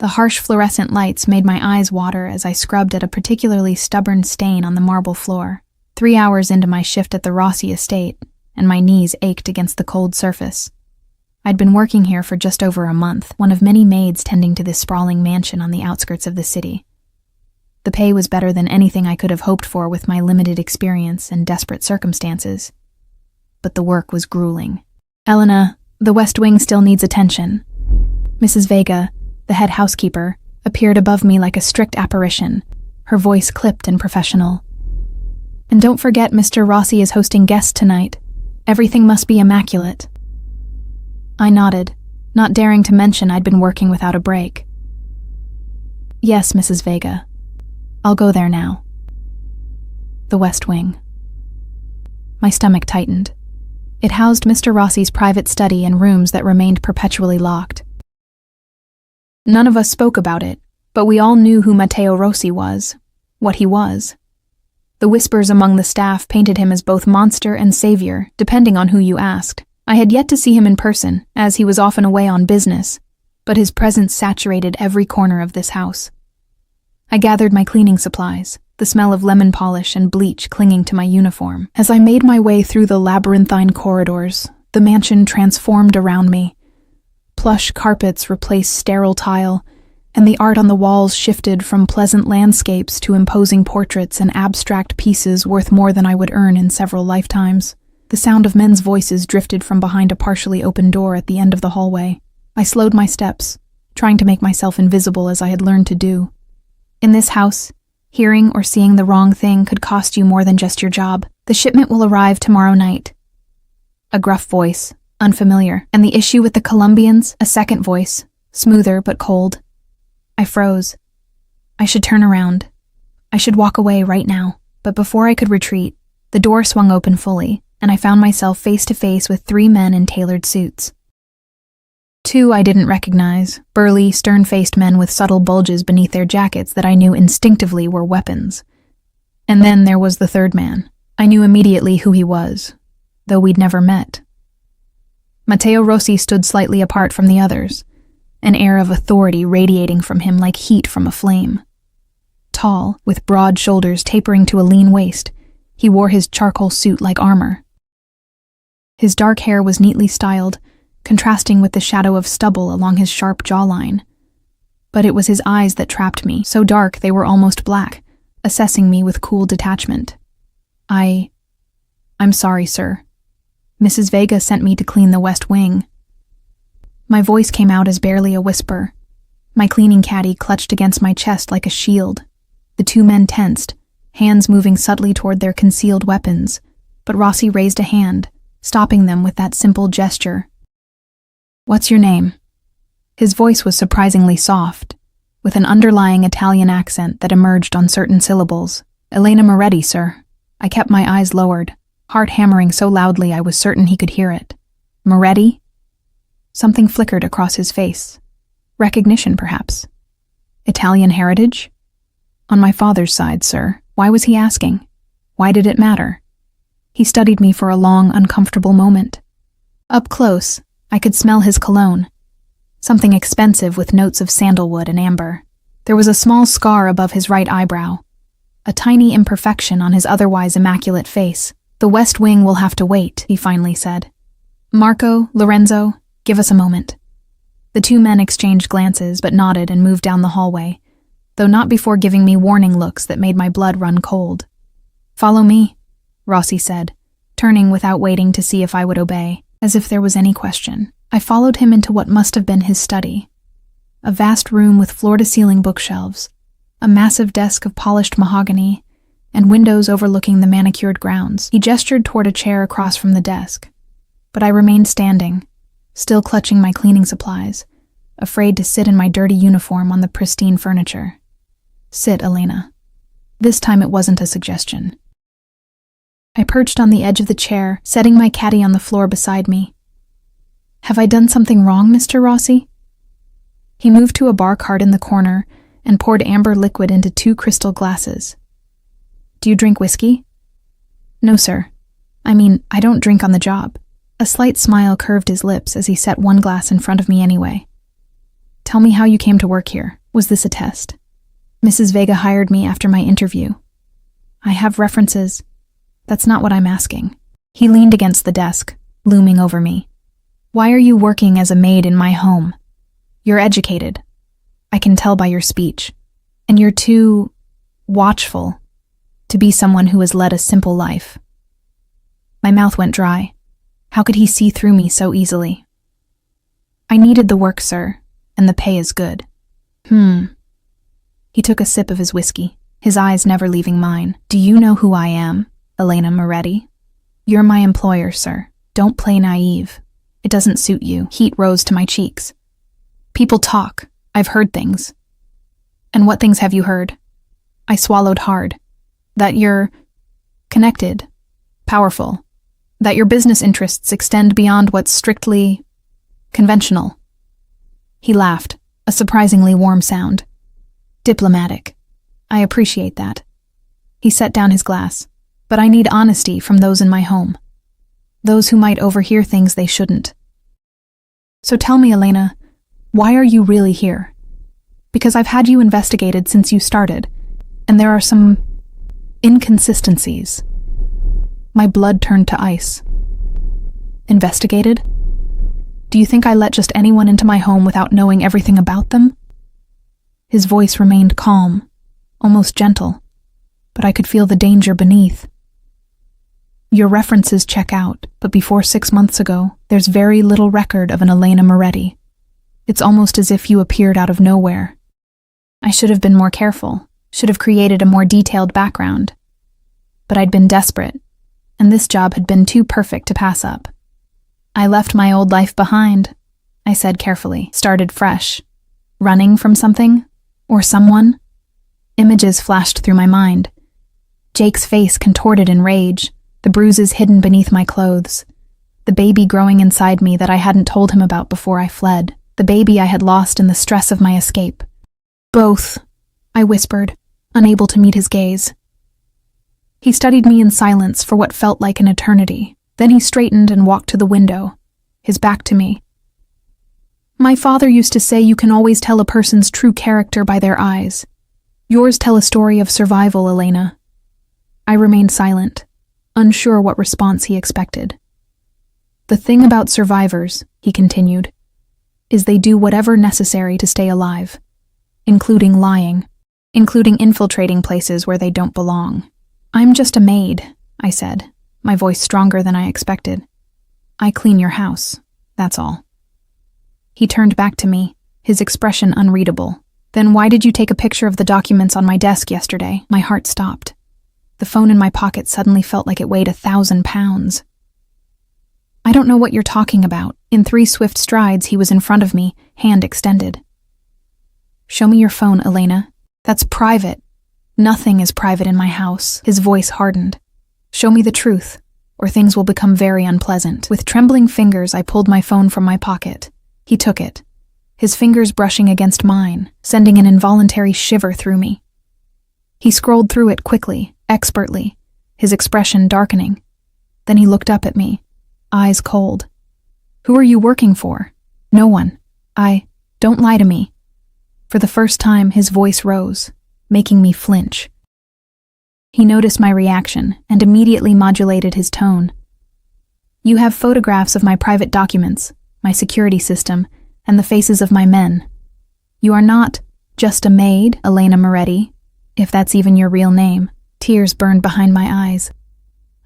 The harsh fluorescent lights made my eyes water as I scrubbed at a particularly stubborn stain on the marble floor. 3 hours into my shift at the Rossi estate, and my knees ached against the cold surface. I'd been working here for just over a month, one of many maids tending to this sprawling mansion on the outskirts of the city. The pay was better than anything I could have hoped for with my limited experience and desperate circumstances. But the work was grueling. "Elena, the West Wing still needs attention." Mrs. Vega, the head housekeeper, appeared above me like a strict apparition, her voice clipped and professional. "And don't forget Mr. Rossi is hosting guests tonight. Everything must be immaculate." I nodded, not daring to mention I'd been working without a break. "Yes, Mrs. Vega. I'll go there now." The West Wing. My stomach tightened. It housed Mr. Rossi's private study and rooms that remained perpetually locked. None of us spoke about it, but we all knew who Matteo Rossi was, what he was. The whispers among the staff painted him as both monster and savior, depending on who you asked. I had yet to see him in person, as he was often away on business, but his presence saturated every corner of this house. I gathered my cleaning supplies, the smell of lemon polish and bleach clinging to my uniform. As I made my way through the labyrinthine corridors, the mansion transformed around me. Plush carpets replaced sterile tile, and the art on the walls shifted from pleasant landscapes to imposing portraits and abstract pieces worth more than I would earn in several lifetimes. The sound of men's voices drifted from behind a partially open door at the end of the hallway. I slowed my steps, trying to make myself invisible as I had learned to do. In this house, hearing or seeing the wrong thing could cost you more than just your job. "The shipment will arrive tomorrow night." A gruff voice, unfamiliar, and the issue with the Colombians, a second voice, smoother but cold. I froze. I should turn around. I should walk away right now. But before I could retreat, the door swung open fully, and I found myself face to face with 3 men in tailored suits. 2 I didn't recognize, burly, stern-faced men with subtle bulges beneath their jackets that I knew instinctively were weapons. And then there was the 3rd man. I knew immediately who he was, though we'd never met. Matteo Rossi stood slightly apart from the others, an air of authority radiating from him like heat from a flame. Tall, with broad shoulders tapering to a lean waist, he wore his charcoal suit like armor. His dark hair was neatly styled, contrasting with the shadow of stubble along his sharp jawline. But it was his eyes that trapped me, so dark they were almost black, assessing me with cool detachment. I'm sorry, sir. Mrs. Vega sent me to clean the West Wing." My voice came out as barely a whisper. My cleaning caddy clutched against my chest like a shield. The 2 men tensed, hands moving subtly toward their concealed weapons, but Rossi raised a hand, stopping them with that simple gesture. "What's your name?" His voice was surprisingly soft, with an underlying Italian accent that emerged on certain syllables. "Elena Moretti, sir." I kept my eyes lowered, heart hammering so loudly I was certain he could hear it. "Moretti?" Something flickered across his face. Recognition, perhaps. "Italian heritage?" "On my father's side, sir." Why was he asking? Why did it matter? He studied me for a long, uncomfortable moment. Up close, I could smell his cologne, something expensive with notes of sandalwood and amber. There was a small scar above his right eyebrow, a tiny imperfection on his otherwise immaculate face. "The West Wing will have to wait," he finally said. "Marco, Lorenzo, give us a moment." The 2 men exchanged glances but nodded and moved down the hallway, though not before giving me warning looks that made my blood run cold. "Follow me," Rossi said, turning without waiting to see if I would obey, as if there was any question. I followed him into what must have been his study, a vast room with floor-to-ceiling bookshelves, a massive desk of polished mahogany, and windows overlooking the manicured grounds. He gestured toward a chair across from the desk, but I remained standing, still clutching my cleaning supplies, afraid to sit in my dirty uniform on the pristine furniture. "Sit, Elena." This time it wasn't a suggestion. I perched on the edge of the chair, setting my caddy on the floor beside me. "Have I done something wrong, Mr. Rossi?" He moved to a bar cart in the corner and poured amber liquid into 2 crystal glasses. "Do you drink whiskey?" "No, sir. I don't drink on the job." A slight smile curved his lips as he set 1 glass in front of me anyway. Tell me how you came to work here. Was this a test? Mrs. Vega hired me after my interview. I have references. That's not what I'm asking. He leaned against the desk, looming over me. Why are you working as a maid in my home? You're educated. I can tell by your speech. And you're too watchful to be someone who has led a simple life. My mouth went dry. How could he see through me so easily? I needed the work, sir, and the pay is good. He took a sip of his whiskey, his eyes never leaving mine. Do you know who I am, Elena Moretti? You're my employer, sir. Don't play naive. It doesn't suit you. Heat rose to my cheeks. People talk. I've heard things. And what things have you heard? I swallowed hard. That you're connected, powerful, that your business interests extend beyond what's strictly conventional. He laughed, a surprisingly warm sound. Diplomatic. I appreciate that. He set down his glass. But I need honesty from those in my home. Those who might overhear things they shouldn't. So tell me, Elena, why are you really here? Because I've had you investigated since you started, and there are some inconsistencies. My blood turned to ice. Investigated? Do you think I let just anyone into my home without knowing everything about them? His voice remained calm, almost gentle, but I could feel the danger beneath. Your references check out, but before 6 months ago, there's very little record of an Elena Moretti. It's almost as if you appeared out of nowhere. I should have been more careful, should have created a more detailed background. But I'd been desperate, and this job had been too perfect to pass up. I left my old life behind, I said carefully, started fresh. Running from something? Or someone? Images flashed through my mind. Jake's face contorted in rage, the bruises hidden beneath my clothes, the baby growing inside me that I hadn't told him about before I fled, the baby I had lost in the stress of my escape. Both, I whispered, unable to meet his gaze. He studied me in silence for what felt like an eternity. Then he straightened and walked to the window, his back to me. My father used to say you can always tell a person's true character by their eyes. Yours tell a story of survival, Elena. I remained silent, unsure what response he expected. The thing about survivors, he continued, is they do whatever necessary to stay alive, including lying, including infiltrating places where they don't belong. I'm just a maid, I said, my voice stronger than I expected. I clean your house, that's all. He turned back to me, his expression unreadable. Then why did you take a picture of the documents on my desk yesterday? My heart stopped. The phone in my pocket suddenly felt like it weighed 1,000 pounds. I don't know what you're talking about. In 3 swift strides, he was in front of me, hand extended. Show me your phone, Elena. That's private. Nothing is private in my house. His voice hardened. Show me the truth, or things will become very unpleasant. With trembling fingers, I pulled my phone from my pocket. He took it, his fingers brushing against mine, sending an involuntary shiver through me. He scrolled through it quickly, expertly, his expression darkening. Then he looked up at me, eyes cold. Who are you working for? No one. Don't lie to me. For the first time, his voice rose, making me flinch. He noticed my reaction and immediately modulated his tone. You have photographs of my private documents, my security system, and the faces of my men. You are not just a maid, Elena Moretti, if that's even your real name. Tears burned behind my eyes.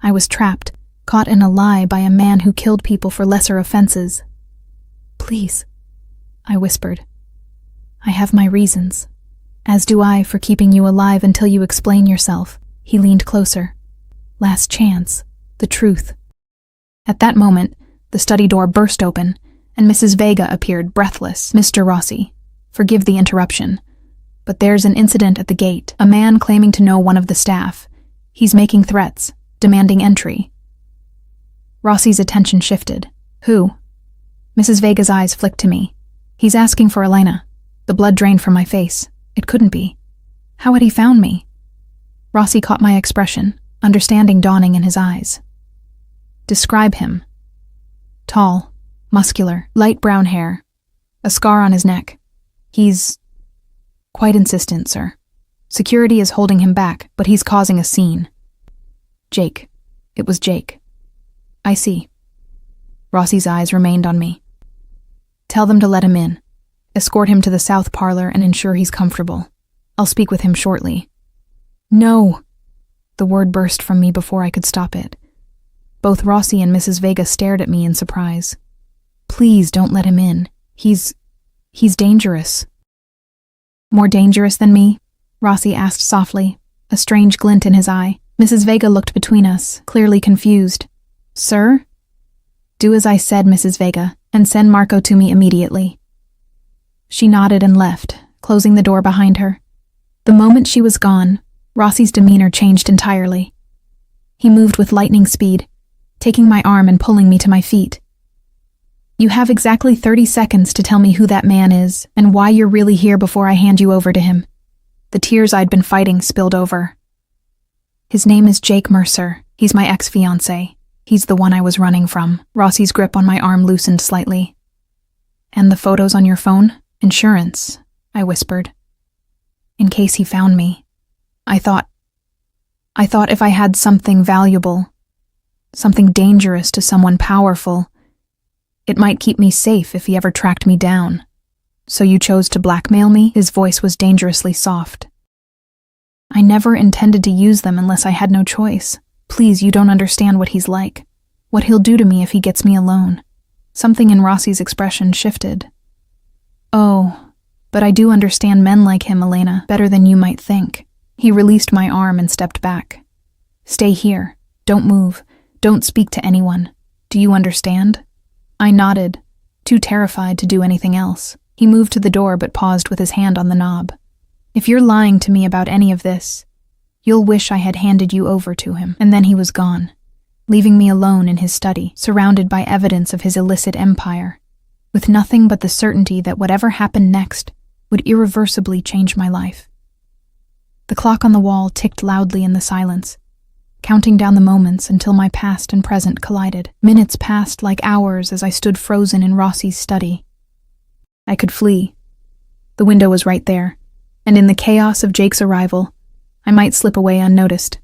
I was trapped, caught in a lie by a man who killed people for lesser offenses. Please, I whispered. I have my reasons. As do I for keeping you alive until you explain yourself. He leaned closer. Last chance. The truth. At that moment, the study door burst open, and Mrs. Vega appeared breathless. Mr. Rossi, forgive the interruption, but there's an incident at the gate. A man claiming to know one of the staff. He's making threats, demanding entry. Rossi's attention shifted. Who? Mrs. Vega's eyes flicked to me. He's asking for Elena. The blood drained from my face. It couldn't be. How had he found me? Rossi caught my expression, understanding dawning in his eyes. Describe him. Tall, muscular, light brown hair, a scar on his neck. He's quite insistent, sir. Security is holding him back, but he's causing a scene. Jake. It was Jake. I see. Rossi's eyes remained on me. Tell them to let him in. Escort him to the south parlor and ensure he's comfortable. I'll speak with him shortly. No! The word burst from me before I could stop it. Both Rossi and Mrs. Vega stared at me in surprise. Please don't let him in. He's dangerous. More dangerous than me? Rossi asked softly, a strange glint in his eye. Mrs. Vega looked between us, clearly confused. Sir? Do as I said, Mrs. Vega, and send Marco to me immediately. She nodded and left, closing the door behind her. The moment she was gone, Rossi's demeanor changed entirely. He moved with lightning speed, taking my arm and pulling me to my feet. You have exactly 30 seconds to tell me who that man is and why you're really here before I hand you over to him. The tears I'd been fighting spilled over. His name is Jake Mercer. He's my ex-fiancé. He's the one I was running from. Rossi's grip on my arm loosened slightly. And the photos on your phone? Insurance, I whispered. In case he found me. I thought if I had something valuable, something dangerous to someone powerful, it might keep me safe if he ever tracked me down. So you chose to blackmail me? His voice was dangerously soft. I never intended to use them unless I had no choice. Please, you don't understand what he's like. What he'll do to me if he gets me alone. Something in Rossi's expression shifted. Oh, but I do understand men like him, Elena, better than you might think. He released my arm and stepped back. Stay here. Don't move. Don't speak to anyone. Do you understand? I nodded, too terrified to do anything else. He moved to the door but paused with his hand on the knob. If you're lying to me about any of this, you'll wish I had handed you over to him. And then he was gone, leaving me alone in his study, surrounded by evidence of his illicit empire, with nothing but the certainty that whatever happened next would irreversibly change my life. The clock on the wall ticked loudly in the silence, counting down the moments until my past and present collided. Minutes passed like hours as I stood frozen in Rossi's study. I could flee. The window was right there, and in the chaos of Jake's arrival, I might slip away unnoticed.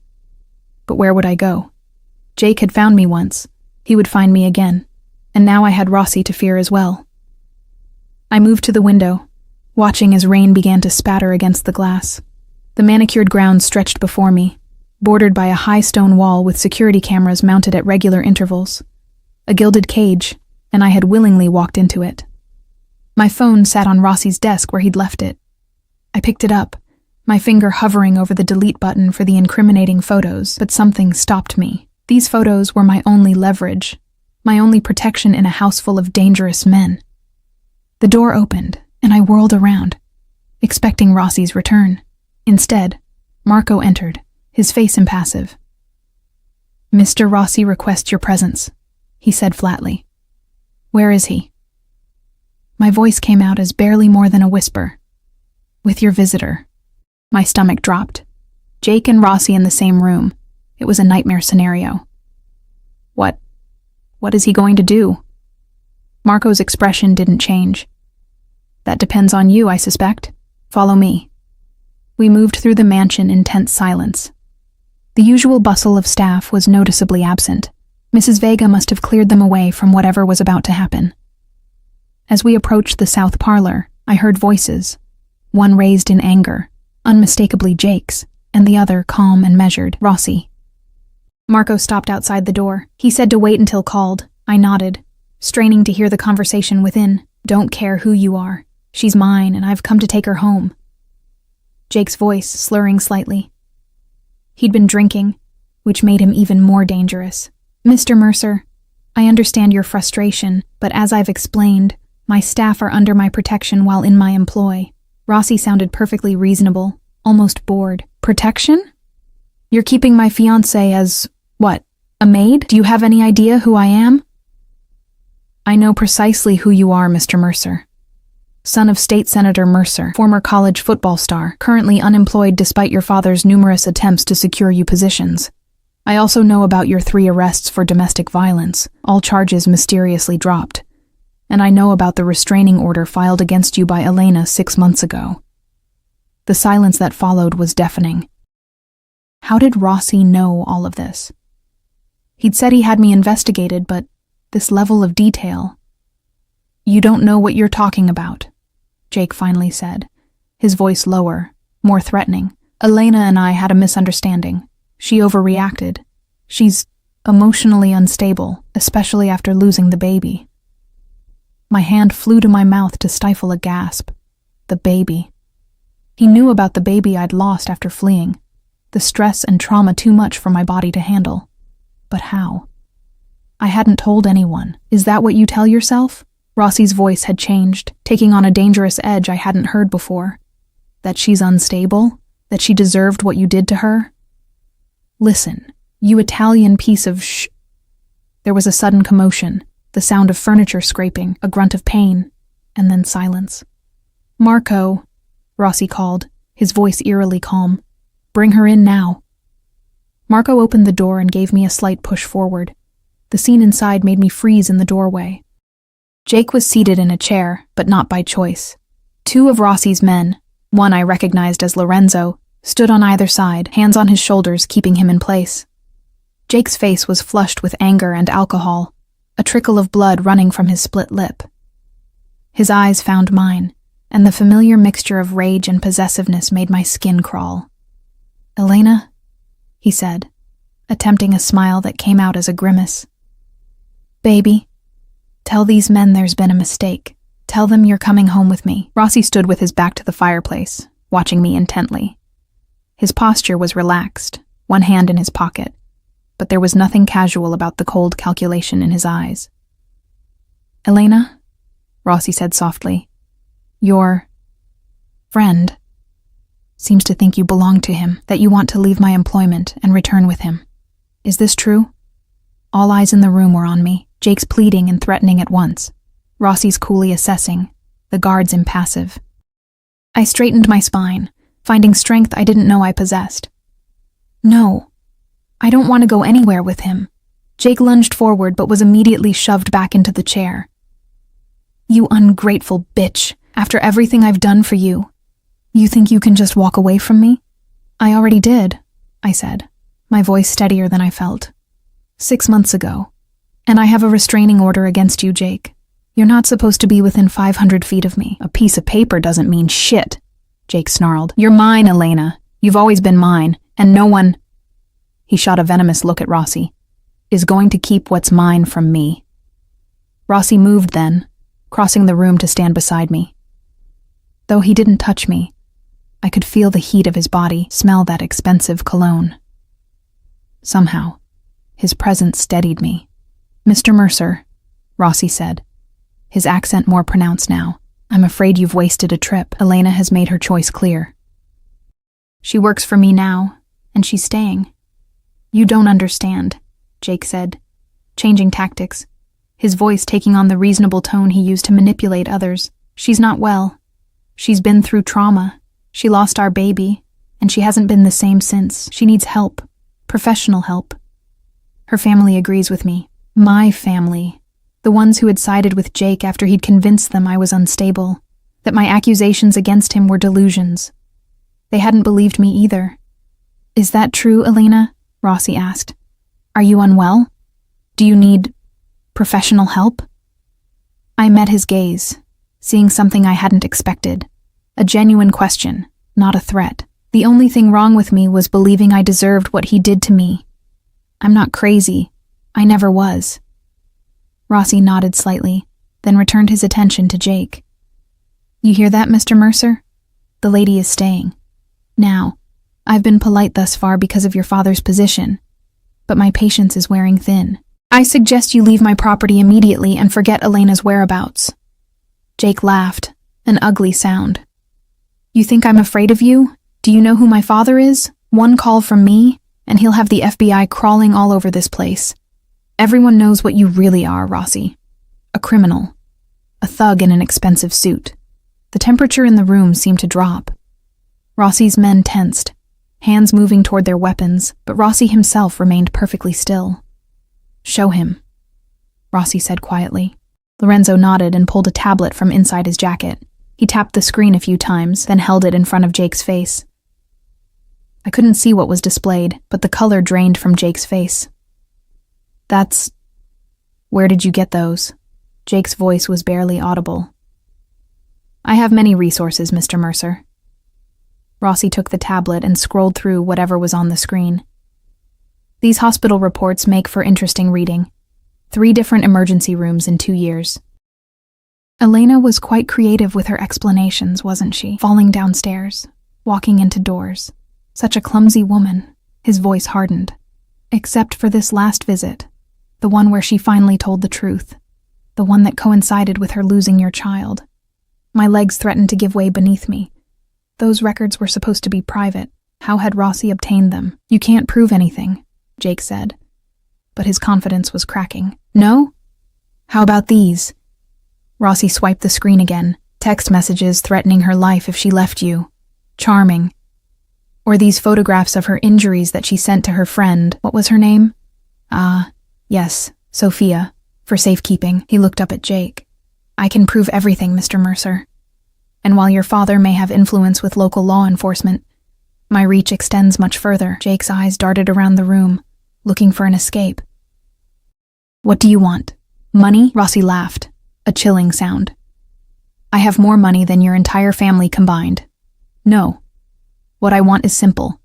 But where would I go? Jake had found me once. He would find me again, and now I had Rossi to fear as well. I moved to the window, watching as rain began to spatter against the glass. The manicured ground stretched before me, bordered by a high stone wall with security cameras mounted at regular intervals. A gilded cage, and I had willingly walked into it. My phone sat on Rossi's desk where he'd left it. I picked it up, my finger hovering over the delete button for the incriminating photos, but something stopped me. These photos were my only leverage, my only protection in a house full of dangerous men. The door opened, and I whirled around, expecting Rossi's return. Instead, Marco entered, his face impassive. Mr. Rossi requests your presence, he said flatly. Where is he? My voice came out as barely more than a whisper. With your visitor. My stomach dropped. Jake and Rossi in the same room. It was a nightmare scenario. What is he going to do? Marco's expression didn't change. That depends on you, I suspect. Follow me. We moved through the mansion in tense silence. The usual bustle of staff was noticeably absent. Mrs. Vega must have cleared them away from whatever was about to happen. As we approached the south parlor, I heard voices, one raised in anger, unmistakably Jake's, and the other calm and measured, Rossi. Marco stopped outside the door. He said to wait until called. I nodded, straining to hear the conversation within. Don't care who you are. She's mine, and I've come to take her home. Jake's voice slurring slightly. He'd been drinking, which made him even more dangerous. Mr. Mercer, I understand your frustration, but as I've explained, my staff are under my protection while in my employ. Rossi sounded perfectly reasonable, almost bored. Protection? You're keeping my fiancé as, what, a maid? Do you have any idea who I am? I know precisely who you are, Mr. Mercer. Son of State Senator Mercer, former college football star, currently unemployed despite your father's numerous attempts to secure you positions. I also know about your 3 arrests for domestic violence, all charges mysteriously dropped. And I know about the restraining order filed against you by Elena 6 months ago." The silence that followed was deafening. How did Rossi know all of this? He'd said he had me investigated, but this level of detail... "You don't know what you're talking about," Jake finally said, his voice lower, more threatening. "Elena and I had a misunderstanding. She overreacted. She's emotionally unstable, especially after losing the baby." My hand flew to my mouth to stifle a gasp. The baby. He knew about the baby I'd lost after fleeing. The stress and trauma too much for my body to handle. But how? I hadn't told anyone. "Is that what you tell yourself?" Rossi's voice had changed, taking on a dangerous edge I hadn't heard before. "That she's unstable? That she deserved what you did to her?" "Listen, you Italian piece of sh..." There was a sudden commotion, the sound of furniture scraping, a grunt of pain, and then silence. "Marco," Rossi called, his voice eerily calm. "Bring her in now." Marco opened the door and gave me a slight push forward. The scene inside made me freeze in the doorway. Jake was seated in a chair, but not by choice. 2 of Rossi's men, one I recognized as Lorenzo, stood on either side, hands on his shoulders, keeping him in place. Jake's face was flushed with anger and alcohol, a trickle of blood running from his split lip. His eyes found mine, and the familiar mixture of rage and possessiveness made my skin crawl. "Elena," he said, attempting a smile that came out as a grimace. "Baby, tell these men there's been a mistake. Tell them you're coming home with me." Rossi stood with his back to the fireplace, watching me intently. His posture was relaxed, one hand in his pocket, but there was nothing casual about the cold calculation in his eyes. "Elena," Rossi said softly, "your friend seems to think you belong to him, that you want to leave my employment and return with him. Is this true?" All eyes in the room were on me, Jake's pleading and threatening at once, Rossi's coolly assessing, the guards impassive. I straightened my spine, finding strength I didn't know I possessed. "No, I don't want to go anywhere with him." Jake lunged forward but was immediately shoved back into the chair. "You ungrateful bitch, after everything I've done for you. You think you can just walk away from me?" "I already did," I said, my voice steadier than I felt. 6 months ago. And I have a restraining order against you, Jake. You're not supposed to be within 500 feet of me." "A piece of paper doesn't mean shit," Jake snarled. "You're mine, Elena. You've always been mine, and no one," he shot a venomous look at Rossi, "is going to keep what's mine from me." Rossi moved then, crossing the room to stand beside me. Though he didn't touch me, I could feel the heat of his body, smell that expensive cologne. Somehow, his presence steadied me. "Mr. Mercer," Rossi said, his accent more pronounced now, "I'm afraid you've wasted a trip. Elena has made her choice clear. She works for me now, and she's staying." "You don't understand," Jake said, changing tactics, his voice taking on the reasonable tone he used to manipulate others. "She's not well. She's been through trauma. She lost our baby, and she hasn't been the same since. She needs help, professional help. Her family agrees with me. My family, the ones who had sided with Jake after he'd convinced them I was unstable, that my accusations against him were delusions. They hadn't believed me either." "Is that true, Elena?" Rossi asked. "Are you unwell? Do you need professional help?" I met his gaze, seeing something I hadn't expected. A genuine question, not a threat. The only thing wrong with me was believing I deserved what he did to me. "I'm not crazy. I never was." Rossi nodded slightly, then returned his attention to Jake. "You hear that, Mr. Mercer? The lady is staying. Now, I've been polite thus far because of your father's position, but my patience is wearing thin. I suggest you leave my property immediately and forget Elena's whereabouts." Jake laughed, an ugly sound. "You think I'm afraid of you? Do you know who my father is? One call from me, and he'll have the FBI crawling all over this place. Everyone knows what you really are, Rossi. A criminal. A thug in an expensive suit." The temperature in the room seemed to drop. Rossi's men tensed, hands moving toward their weapons, but Rossi himself remained perfectly still. "Show him," Rossi said quietly. Lorenzo nodded and pulled a tablet from inside his jacket. He tapped the screen a few times, then held it in front of Jake's face. I couldn't see what was displayed, but the color drained from Jake's face. That's... Where did you get those? Jake's voice was barely audible. I have many resources, Mr. Mercer. Rossi took the tablet and scrolled through whatever was on the screen. These hospital reports make for interesting reading. 3 different emergency rooms in 2 years. Elena was quite creative with her explanations, wasn't she? Falling downstairs, walking into doors. Such a clumsy woman. His voice hardened. Except for this last visit, the one where she finally told the truth, the one that coincided with her losing your child. My legs threatened to give way beneath me. Those records were supposed to be private. How had Rossi obtained them? You can't prove anything, Jake said. But his confidence was cracking. No? How about these? Rossi swiped the screen again. Text messages threatening her life if she left you. Charming. Or these photographs of her injuries that she sent to her friend. What was her name? Yes, Sophia. For safekeeping. He looked up at Jake. I can prove everything, Mr. Mercer. And while your father may have influence with local law enforcement, my reach extends much further. Jake's eyes darted around the room, looking for an escape. What do you want? Money? Rossi laughed, a chilling sound. I have more money than your entire family combined. No. What I want is simple.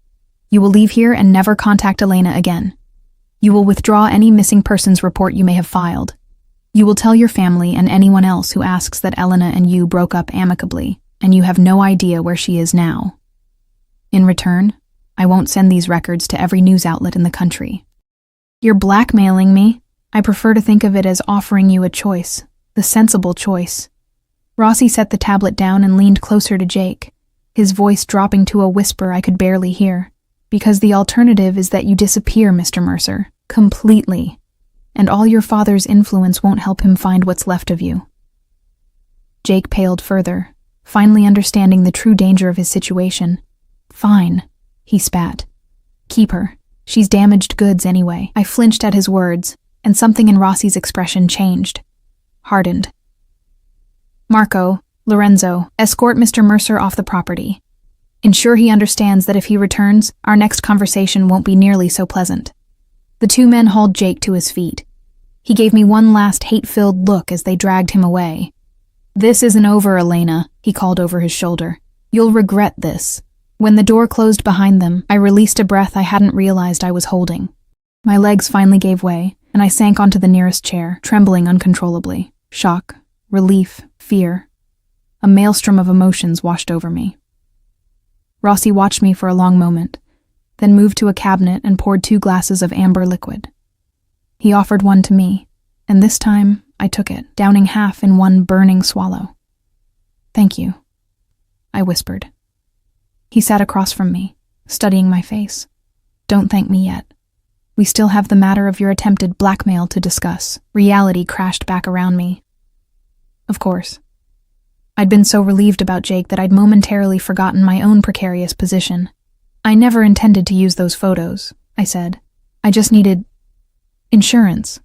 You will leave here and never contact Elena again. You will withdraw any missing persons report you may have filed. You will tell your family and anyone else who asks that Elena and you broke up amicably, and you have no idea where she is now. In return, I won't send these records to every news outlet in the country. You're blackmailing me. I prefer to think of it as offering you a choice, the sensible choice. Rossi set the tablet down and leaned closer to Jake, his voice dropping to a whisper I could barely hear. Because the alternative is that you disappear, Mr. Mercer, completely. And all your father's influence won't help him find what's left of you. Jake paled further, finally understanding the true danger of his situation. Fine, he spat. Keep her. She's damaged goods anyway. I flinched at his words, and something in Rossi's expression changed. Hardened. Marco, Lorenzo, escort Mr. Mercer off the property. Ensure he understands that if he returns, our next conversation won't be nearly so pleasant. The 2 men hauled Jake to his feet. He gave me one last hate-filled look as they dragged him away. This isn't over, Elena, he called over his shoulder. You'll regret this. When the door closed behind them, I released a breath I hadn't realized I was holding. My legs finally gave way, and I sank onto the nearest chair, trembling uncontrollably. Shock, relief, fear. A maelstrom of emotions washed over me. Rossi watched me for a long moment, then moved to a cabinet and poured 2 glasses of amber liquid. He offered one to me, and this time I took it, downing half in one burning swallow. Thank you, I whispered. He sat across from me, studying my face. Don't thank me yet. We still have the matter of your attempted blackmail to discuss. Reality crashed back around me. Of course. I'd been so relieved about Jake that I'd momentarily forgotten my own precarious position. I never intended to use those photos, I said. I just needed insurance.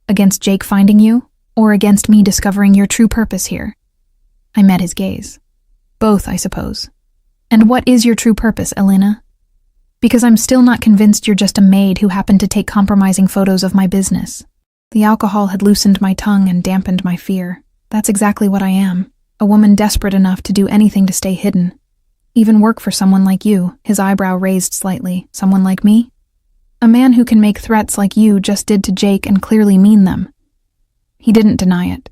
Against Jake finding you, or against me discovering your true purpose here? I met his gaze. Both, I suppose. And what is your true purpose, Elena? Because I'm still not convinced you're just a maid who happened to take compromising photos of my business. The alcohol had loosened my tongue and dampened my fear. That's exactly what I am. A woman desperate enough to do anything to stay hidden. Even work for someone like you. His eyebrow raised slightly. Someone like me? A man who can make threats like you just did to Jake and clearly mean them. He didn't deny it.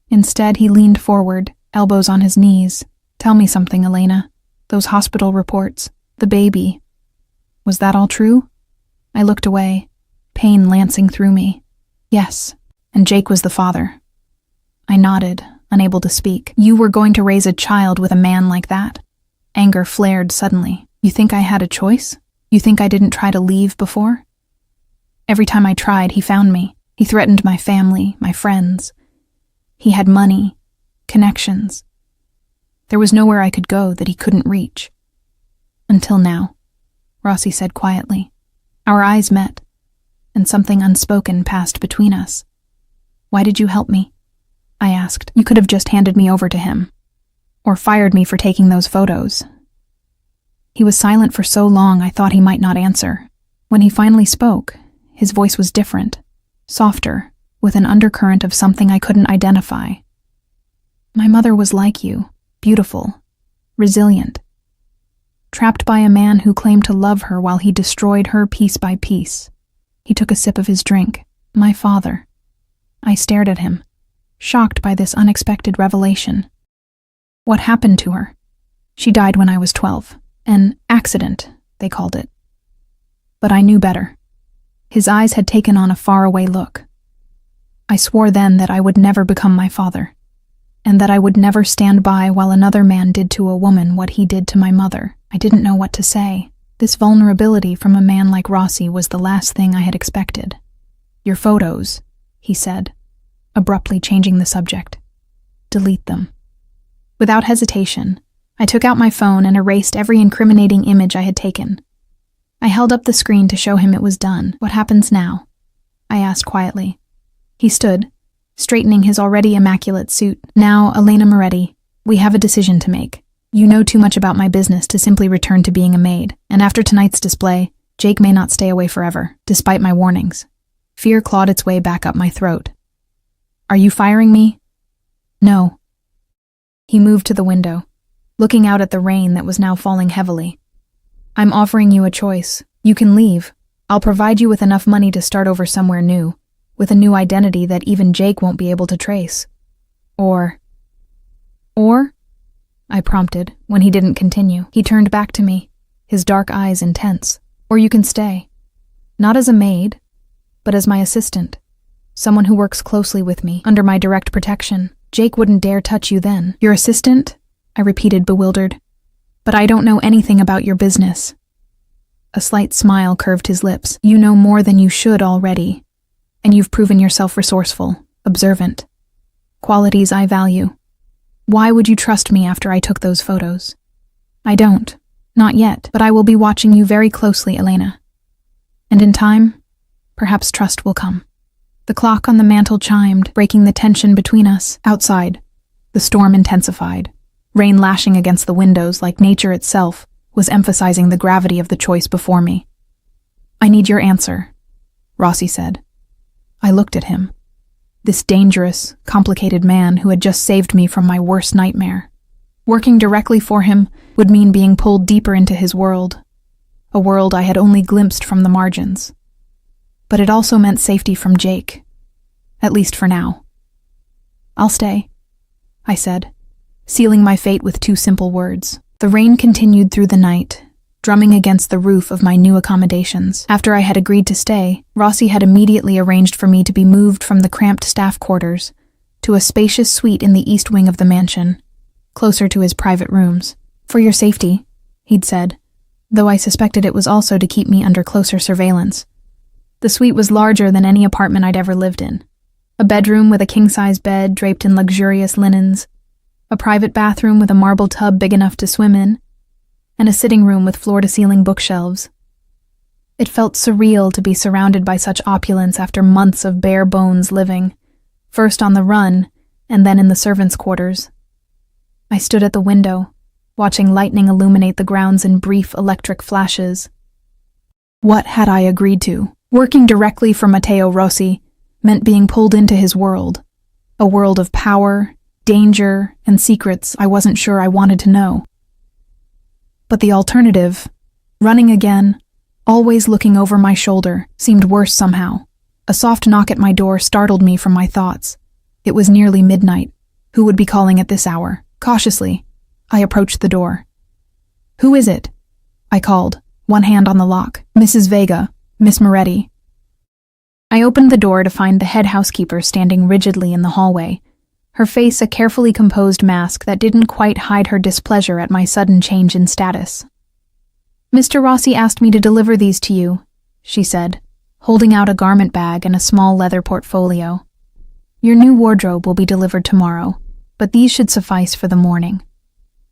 Instead, he leaned forward, elbows on his knees. Tell me something, Elena. Those hospital reports. The baby. Was that all true? I looked away, pain lancing through me. Yes, and Jake was the father. I nodded, unable to speak. You were going to raise a child with a man like that? Anger flared suddenly. You think I had a choice? You think I didn't try to leave before? Every time I tried, he found me. He threatened my family, my friends. He had money, connections. There was nowhere I could go that he couldn't reach. Until now, Rossi said quietly. Our eyes met, and something unspoken passed between us. Why did you help me? I asked. You could have just handed me over to him. Or fired me for taking those photos. He was silent for so long I thought he might not answer. When he finally spoke, his voice was different, softer, with an undercurrent of something I couldn't identify. My mother was like you, beautiful, resilient, trapped by a man who claimed to love her while he destroyed her piece by piece. He took a sip of his drink. My father. I stared at him, shocked by this unexpected revelation. What happened to her? She died when I was 12. An accident, they called it. But I knew better. His eyes had taken on a faraway look. I swore then that I would never become my father, and that I would never stand by while another man did to a woman what he did to my mother. I didn't know what to say. This vulnerability from a man like Rossi was the last thing I had expected. Your photos, he said, abruptly changing the subject. Delete them. Without hesitation, I took out my phone and erased every incriminating image I had taken. I held up the screen to show him it was done. What happens now? I asked quietly. He stood, straightening his already immaculate suit. Now, Elena Moretti, we have a decision to make. You know too much about my business to simply return to being a maid, and after tonight's display, Jake may not stay away forever, despite my warnings. Fear clawed its way back up my throat. Are you firing me? No. He moved to the window, looking out at the rain that was now falling heavily. I'm offering you a choice. You can leave. I'll provide you with enough money to start over somewhere new, with a new identity that even Jake won't be able to trace. Or? I prompted, when he didn't continue. He turned back to me, his dark eyes intense. Or you can stay. Not as a maid, but as my assistant. Someone who works closely with me, under my direct protection. Jake wouldn't dare touch you then. Your assistant? I repeated, bewildered. But I don't know anything about your business. A slight smile curved his lips. You know more than you should already. And you've proven yourself resourceful, observant. Qualities I value. Why would you trust me after I took those photos? I don't. Not yet, but I will be watching you very closely, Elena. And in time, perhaps trust will come. The clock on the mantel chimed, breaking the tension between us. Outside, the storm intensified. Rain lashing against the windows like nature itself was emphasizing the gravity of the choice before me. I need your answer, Rossi said. I looked at him. This dangerous, complicated man who had just saved me from my worst nightmare. Working directly for him would mean being pulled deeper into his world, a world I had only glimpsed from the margins. But it also meant safety from Jake, at least for now. I'll stay, I said, sealing my fate with two simple words. The rain continued through the night, drumming against the roof of my new accommodations. After I had agreed to stay, Rossi had immediately arranged for me to be moved from the cramped staff quarters to a spacious suite in the east wing of the mansion, closer to his private rooms. For your safety, he'd said, though I suspected it was also to keep me under closer surveillance. The suite was larger than any apartment I'd ever lived in. A bedroom with a king-size bed draped in luxurious linens, a private bathroom with a marble tub big enough to swim in, and a sitting room with floor-to-ceiling bookshelves. It felt surreal to be surrounded by such opulence after months of bare-bones living, first on the run and then in the servants' quarters. I stood at the window, watching lightning illuminate the grounds in brief electric flashes. What had I agreed to? Working directly for Matteo Rossi meant being pulled into his world, a world of power, danger, and secrets I wasn't sure I wanted to know. But the alternative, running again, always looking over my shoulder, seemed worse somehow. A soft knock at my door startled me from my thoughts. It was nearly midnight. Who would be calling at this hour? Cautiously, I approached the door. Who is it? I called, one hand on the lock. Mrs. Vega, Miss Moretti. I opened the door to find the head housekeeper standing rigidly in the hallway, her face a carefully composed mask that didn't quite hide her displeasure at my sudden change in status. Mr. Rossi asked me to deliver these to you, she said, holding out a garment bag and a small leather portfolio. Your new wardrobe will be delivered tomorrow, but these should suffice for the morning.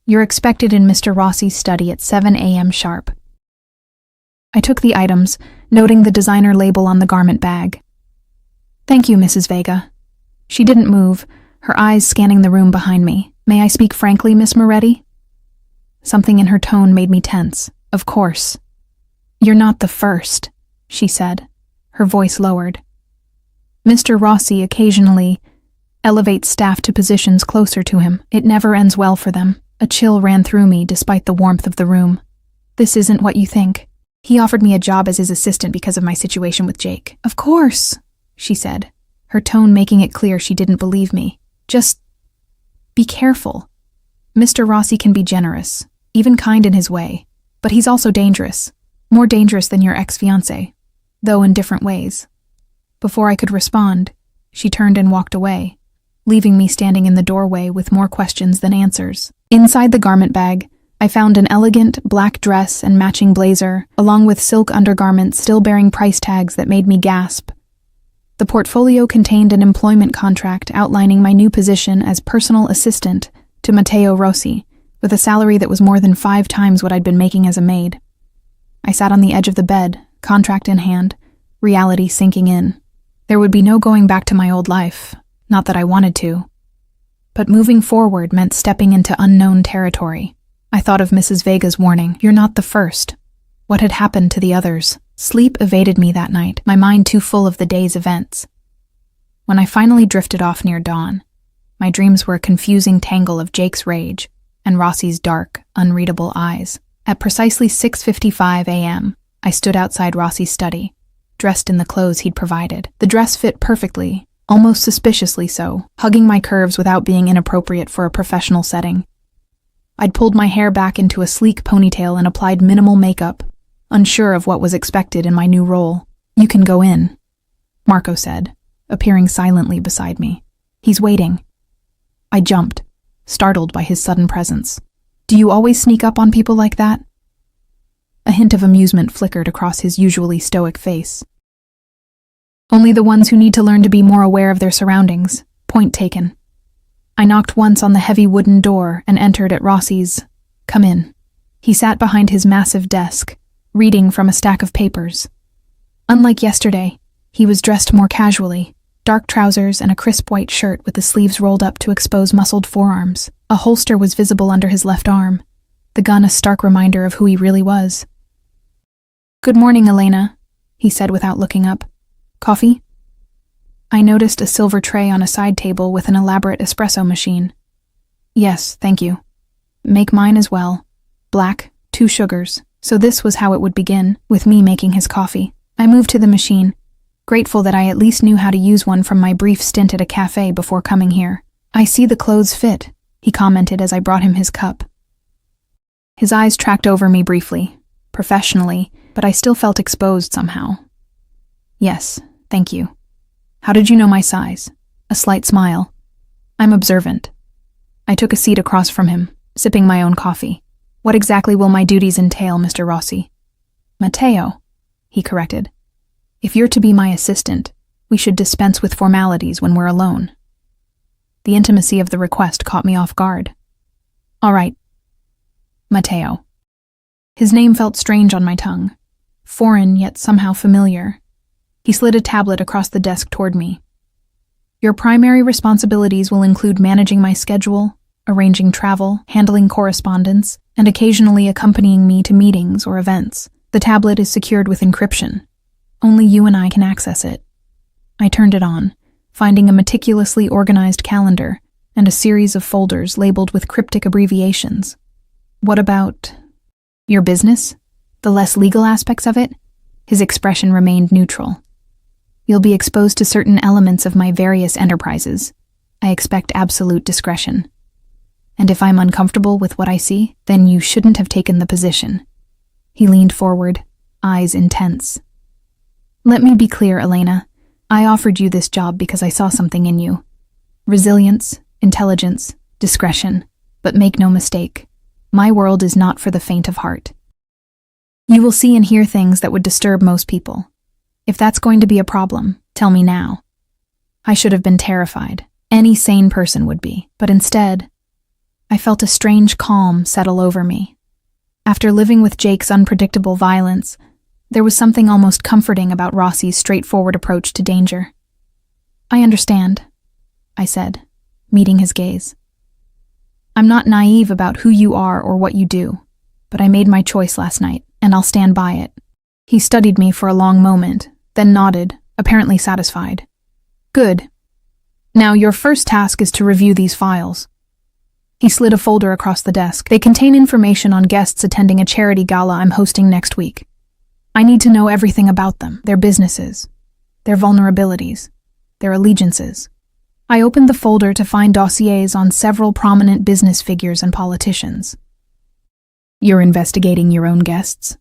You're expected in Mr. Rossi's study at 7 a.m. sharp. I took the items, noting the designer label on the garment bag. Thank you, Mrs. Vega. She didn't move, her eyes scanning the room behind me. "May I speak frankly, Miss Moretti?" Something in her tone made me tense. "Of course." "You're not the first," she said, her voice lowered. "Mr. Rossi occasionally elevates staff to positions closer to him. It never ends well for them." A chill ran through me despite the warmth of the room. "This isn't what you think. He offered me a job as his assistant because of my situation with Jake." "Of course," she said, her tone making it clear she didn't believe me. "Just be careful. Mr. Rossi can be generous, even kind in his way, but he's also dangerous. More dangerous than your ex-fiancé, though in different ways." Before I could respond, she turned and walked away, leaving me standing in the doorway with more questions than answers. Inside the garment bag, I found an elegant black dress and matching blazer, along with silk undergarments still bearing price tags that made me gasp. The portfolio contained an employment contract outlining my new position as personal assistant to Matteo Rossi, with a salary that was more than 5 times what I'd been making as a maid. I sat on the edge of the bed, contract in hand, reality sinking in. There would be no going back to my old life, not that I wanted to. But moving forward meant stepping into unknown territory. I thought of Mrs. Vega's warning, "You're not the first." What had happened to the others? Sleep evaded me that night, my mind too full of the day's events. When I finally drifted off near dawn, my dreams were a confusing tangle of Jake's rage and Rossi's dark, unreadable eyes. At precisely 6:55 a.m., I stood outside Rossi's study, dressed in the clothes he'd provided. The dress fit perfectly, almost suspiciously so, hugging my curves without being inappropriate for a professional setting. I'd pulled my hair back into a sleek ponytail and applied minimal makeup, unsure of what was expected in my new role. "You can go in," Marco said, appearing silently beside me. "He's waiting." I jumped, startled by his sudden presence. "Do you always sneak up on people like that?" A hint of amusement flickered across his usually stoic face. "Only the ones who need to learn to be more aware of their surroundings. Point taken." I knocked once on the heavy wooden door and entered at Rossi's. "Come in." He sat behind his massive desk, reading from a stack of papers. Unlike yesterday, he was dressed more casually, dark trousers and a crisp white shirt with the sleeves rolled up to expose muscled forearms. A holster was visible under his left arm, the gun a stark reminder of who he really was. "Good morning, Elena," he said without looking up. "Coffee?" I noticed a silver tray on a side table with an elaborate espresso machine. "Yes, thank you." "Make mine as well. Black, 2 sugars." So this was how it would begin, with me making his coffee. I moved to the machine, grateful that I at least knew how to use one from my brief stint at a cafe before coming here. "I see the clothes fit," he commented as I brought him his cup. His eyes tracked over me briefly, professionally, but I still felt exposed somehow. "Yes, thank you." "How did you know my size?" A slight smile. "I'm observant." I took a seat across from him, sipping my own coffee. "What exactly will my duties entail, Mr. Rossi?" "Matteo," he corrected. "If you're to be my assistant, we should dispense with formalities when we're alone." The intimacy of the request caught me off guard. "All right. Matteo." His name felt strange on my tongue, foreign yet somehow familiar. He slid a tablet across the desk toward me. "Your primary responsibilities will include managing my schedule, arranging travel, handling correspondence, and occasionally accompanying me to meetings or events. The tablet is secured with encryption. Only you and I can access it." I turned it on, finding a meticulously organized calendar and a series of folders labeled with cryptic abbreviations. "What about your business? The less legal aspects of it?" His expression remained neutral. "You'll be exposed to certain elements of my various enterprises. I expect absolute discretion. And if I'm uncomfortable with what I see, then you shouldn't have taken the position." He leaned forward, eyes intense. "Let me be clear, Elena. I offered you this job because I saw something in you. Resilience, intelligence, discretion. But make no mistake, my world is not for the faint of heart. You will see and hear things that would disturb most people. If that's going to be a problem, tell me now." I should have been terrified. Any sane person would be. But instead, I felt a strange calm settle over me. After living with Jake's unpredictable violence, there was something almost comforting about Rossi's straightforward approach to danger. "I understand," I said, meeting his gaze. I'm not naive about who you are or what you do, but I made my choice last night, and I'll stand by it. He studied me for a long moment, then nodded, apparently satisfied. Good. Now, your first task is to review these files. He slid a folder across the desk. They contain information on guests attending a charity gala I'm hosting next week. I need to know everything about them, their businesses, their vulnerabilities, their allegiances. I opened the folder to find dossiers on several prominent business figures and politicians. You're investigating your own guests?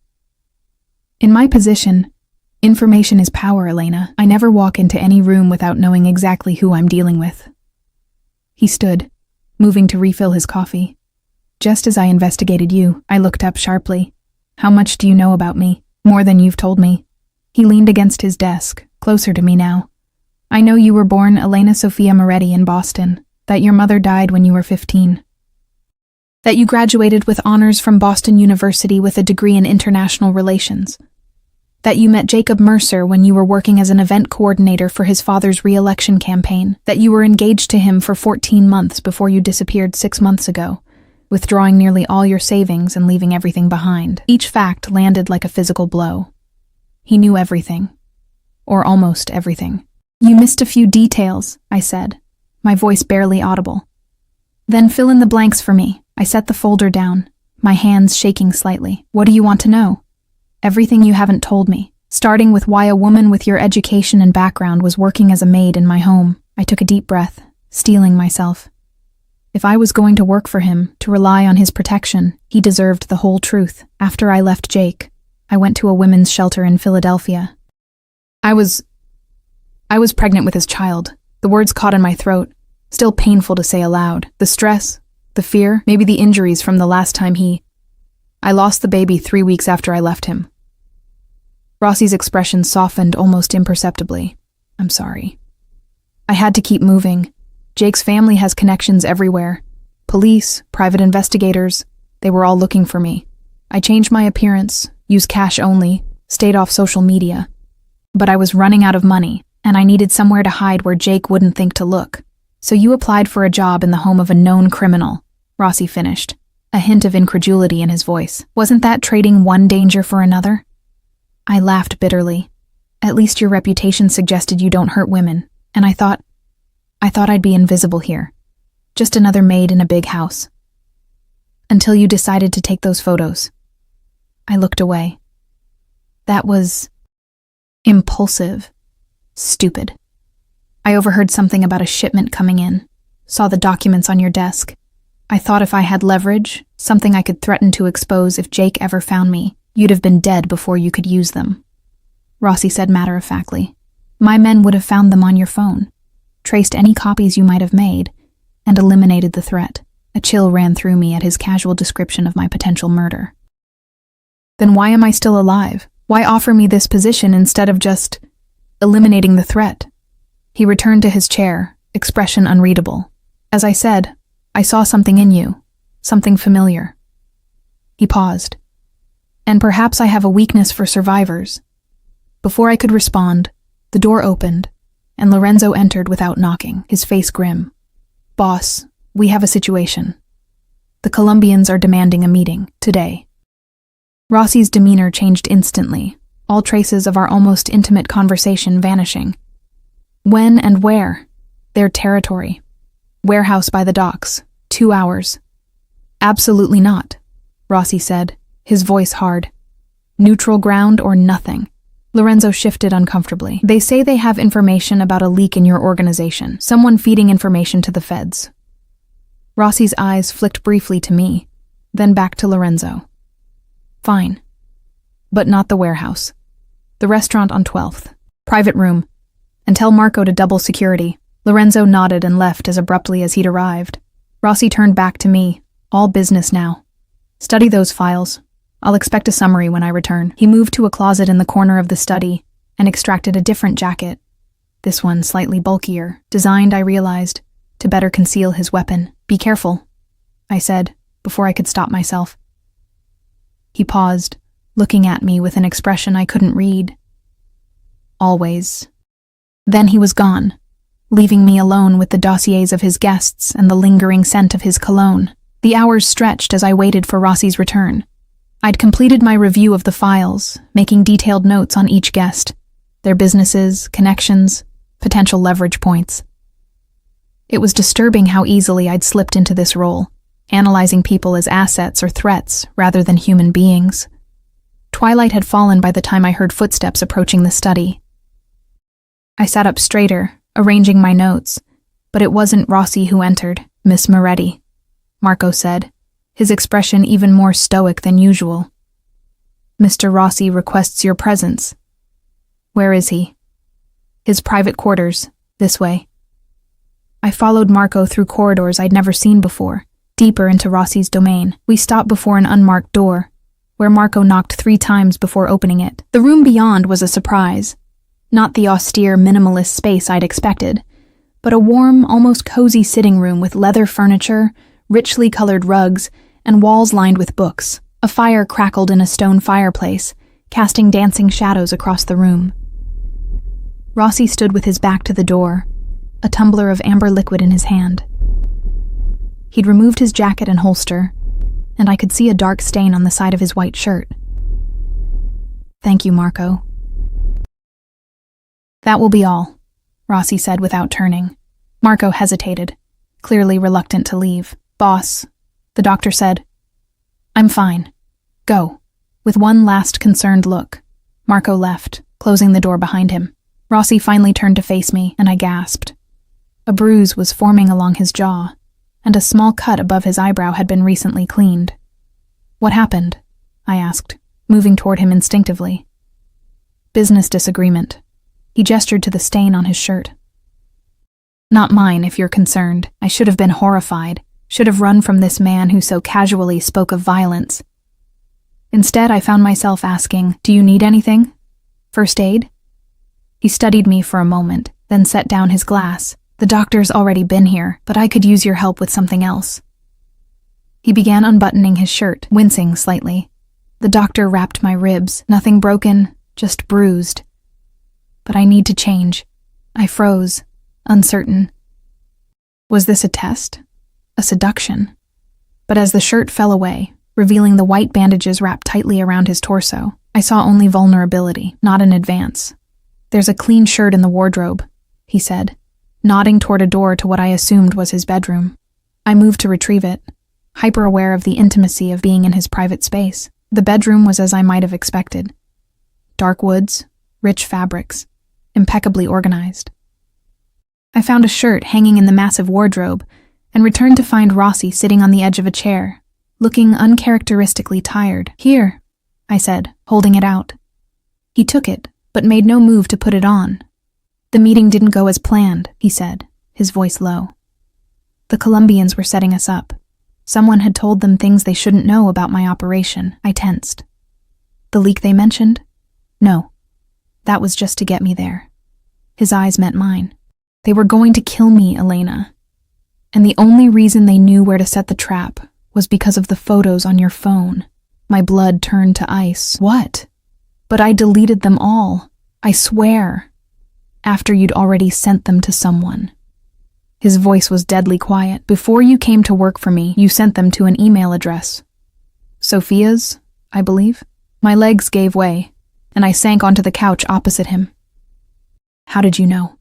In my position, information is power, Elena. I never walk into any room without knowing exactly who I'm dealing with. He stood, moving to refill his coffee. Just as I investigated you, I looked up sharply. How much do you know about me? More than you've told me. He leaned against his desk, closer to me now. I know you were born Elena Sofia Moretti in Boston, that your mother died when you were 15. That you graduated with honors from Boston University with a degree in international relations. That you met Jacob Mercer when you were working as an event coordinator for his father's re-election campaign. That you were engaged to him for 14 months before you disappeared 6 months ago, withdrawing nearly all your savings and leaving everything behind. Each fact landed like a physical blow. He knew everything. Or almost everything. You missed a few details, I said, my voice barely audible. Then fill in the blanks for me. I set the folder down, my hands shaking slightly. What do you want to know? Everything you haven't told me, starting with why a woman with your education and background was working as a maid in my home. I took a deep breath, steeling myself. If I was going to work for him, to rely on his protection, he deserved the whole truth. After I left Jake, I went to a women's shelter in Philadelphia. I was pregnant with his child. The words caught in my throat, still painful to say aloud. The stress, the fear, maybe the injuries from the last time I lost the baby 3 weeks after I left him. Rossi's expression softened almost imperceptibly. I'm sorry. I had to keep moving. Jake's family has connections everywhere. Police, private investigators, they were all looking for me. I changed my appearance, used cash only, stayed off social media. But I was running out of money, and I needed somewhere to hide where Jake wouldn't think to look. So you applied for a job in the home of a known criminal, Rossi finished, a hint of incredulity in his voice. Wasn't that trading one danger for another? I laughed bitterly. At least your reputation suggested you don't hurt women, and I thought I'd be invisible here. Just another maid in a big house. Until you decided to take those photos. I looked away. That was impulsive. Stupid. I overheard something about a shipment coming in, saw the documents on your desk. I thought if I had leverage, something I could threaten to expose if Jake ever found me, you'd have been dead before you could use them. Rossi said matter-of-factly. My men would have found them on your phone, traced any copies you might have made, and eliminated the threat. A chill ran through me at his casual description of my potential murder. Then why am I still alive? Why offer me this position instead of just eliminating the threat? He returned to his chair, expression unreadable. As I said, I saw something in you, something familiar. He paused. And perhaps I have a weakness for survivors. Before I could respond, the door opened, and Lorenzo entered without knocking, his face grim. Boss, we have a situation. The Colombians are demanding a meeting, today. Rossi's demeanor changed instantly, all traces of our almost intimate conversation vanishing. When and where? Their territory. Warehouse by the docks. 2 hours. Absolutely not, Rossi said, his voice hard. Neutral ground or nothing. Lorenzo shifted uncomfortably. They say they have information about a leak in your organization, someone feeding information to the feds. Rossi's eyes flicked briefly to me, then back to Lorenzo. Fine. But not the warehouse. The restaurant on 12th. Private room. And tell Marco to double security. Lorenzo nodded and left as abruptly as he'd arrived. Rossi turned back to me. All business now. Study those files. I'll expect a summary when I return. He moved to a closet in the corner of the study and extracted a different jacket. This one slightly bulkier, designed, I realized, to better conceal his weapon. Be careful, I said, before I could stop myself. He paused, looking at me with an expression I couldn't read. Always. Then he was gone. leaving me alone with the dossiers of his guests and the lingering scent of his cologne. The hours stretched as I waited for Rossi's return. I'd completed my review of the files, making detailed notes on each guest, their businesses, connections, potential leverage points. It was disturbing how easily I'd slipped into this role, analyzing people as assets or threats rather than human beings. Twilight had fallen by the time I heard footsteps approaching the study. I sat up straighter, arranging my notes, but it wasn't Rossi who entered, Miss Moretti, Marco said, his expression even more stoic than usual. Mr. Rossi requests your presence. Where is he? His private quarters, this way. I followed Marco through corridors I'd never seen before, deeper into Rossi's domain. We stopped before an unmarked door, where Marco knocked 3 times before opening it. The room beyond was a surprise. Not the austere, minimalist space I'd expected, but a warm, almost cozy sitting room with leather furniture, richly colored rugs, and walls lined with books. A fire crackled in a stone fireplace, casting dancing shadows across the room. Rossi stood with his back to the door, a tumbler of amber liquid in his hand. He'd removed his jacket and holster, and I could see a dark stain on the side of his white shirt. Thank you, Marco. That will be all, Rossi said without turning. Marco hesitated, clearly reluctant to leave. Boss, the doctor said. I'm fine. Go. With one last concerned look, Marco left, closing the door behind him. Rossi finally turned to face me, and I gasped. A bruise was forming along his jaw, and a small cut above his eyebrow had been recently cleaned. What happened? I asked, moving toward him instinctively. Business disagreement. He gestured to the stain on his shirt. Not mine, if you're concerned. I should have been horrified, should have run from this man who so casually spoke of violence. Instead, I found myself asking, do you need anything? First aid? He studied me for a moment, then set down his glass. The doctor's already been here, but I could use your help with something else. He began unbuttoning his shirt, wincing slightly. The doctor wrapped my ribs, nothing broken, just bruised. But I need to change. I froze, uncertain. Was this a test? A seduction? But as the shirt fell away, revealing the white bandages wrapped tightly around his torso, I saw only vulnerability, not an advance. There's a clean shirt in the wardrobe, he said, nodding toward a door to what I assumed was his bedroom. I moved to retrieve it, hyper-aware of the intimacy of being in his private space. The bedroom was as I might have expected. Dark woods, rich fabrics, impeccably organized. I found a shirt hanging in the massive wardrobe and returned to find Rossi sitting on the edge of a chair, looking uncharacteristically tired. Here, I said, holding it out. He took it, but made no move to put it on. The meeting didn't go as planned, he said, his voice low. The Colombians were setting us up. Someone had told them things they shouldn't know about my operation. I tensed. The leak they mentioned? No. That was just to get me there. His eyes met mine. They were going to kill me, Elena. And the only reason they knew where to set the trap was because of the photos on your phone. My blood turned to ice. What? But I deleted them all. I swear. After you'd already sent them to someone. His voice was deadly quiet. Before you came to work for me, you sent them to an email address. Sophia's, I believe. My legs gave way, and I sank onto the couch opposite him. How did you know?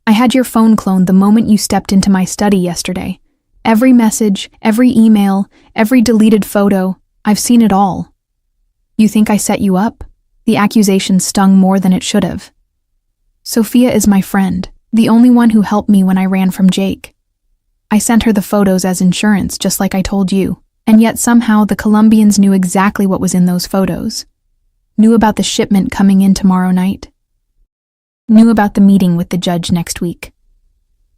I had your phone cloned the moment you stepped into my study yesterday. Every message, every email, every deleted photo, I've seen it all. You think I set you up? The accusation stung more than it should have. Sophia is my friend, the only one who helped me when I ran from Jake. I sent her the photos as insurance, just like I told you, and yet somehow the Colombians knew exactly what was in those photos. Knew about the shipment coming in tomorrow night. Knew about the meeting with the judge next week.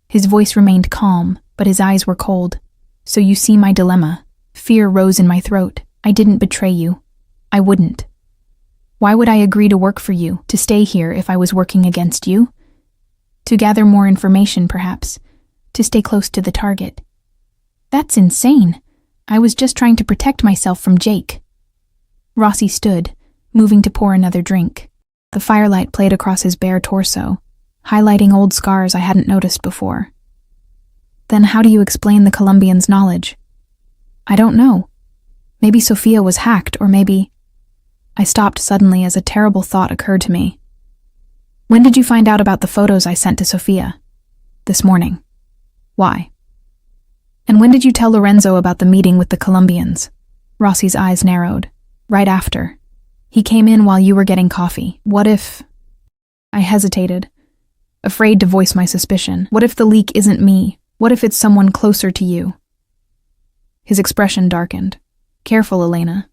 His voice remained calm, but his eyes were cold. So you see my dilemma. Fear rose in my throat. I didn't betray you. I wouldn't. Why would I agree to work for you, to stay here if I was working against you? To gather more information, perhaps. To stay close to the target. That's insane. I was just trying to protect myself from Jake. Rossi stood, moving to pour another drink. The firelight played across his bare torso, highlighting old scars I hadn't noticed before. Then how do you explain the Colombians' knowledge? I don't know. Maybe Sophia was hacked, or maybe... I stopped suddenly as a terrible thought occurred to me. When did you find out about the photos I sent to Sophia? This morning. Why? And when did you tell Lorenzo about the meeting with the Colombians? Rossi's eyes narrowed. Right after. He came in while you were getting coffee. What if... I hesitated, afraid to voice my suspicion. What if the leak isn't me? What if it's someone closer to you? His expression darkened. Careful, Elena.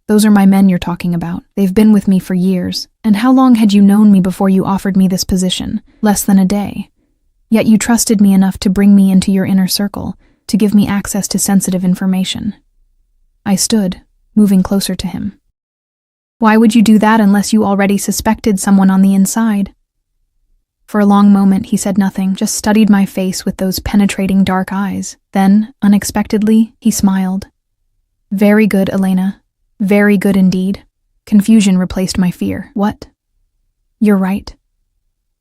Those are my men you're talking about. They've been with me for years. And how long had you known me before you offered me this position? Less than a day. Yet you trusted me enough to bring me into your inner circle, to give me access to sensitive information. I stood, moving closer to him. Why would you do that unless you already suspected someone on the inside? For a long moment he said nothing, just studied my face with those penetrating dark eyes. Then, unexpectedly, he smiled. Very good, Elena. Very good indeed. Confusion replaced my fear. What? You're right.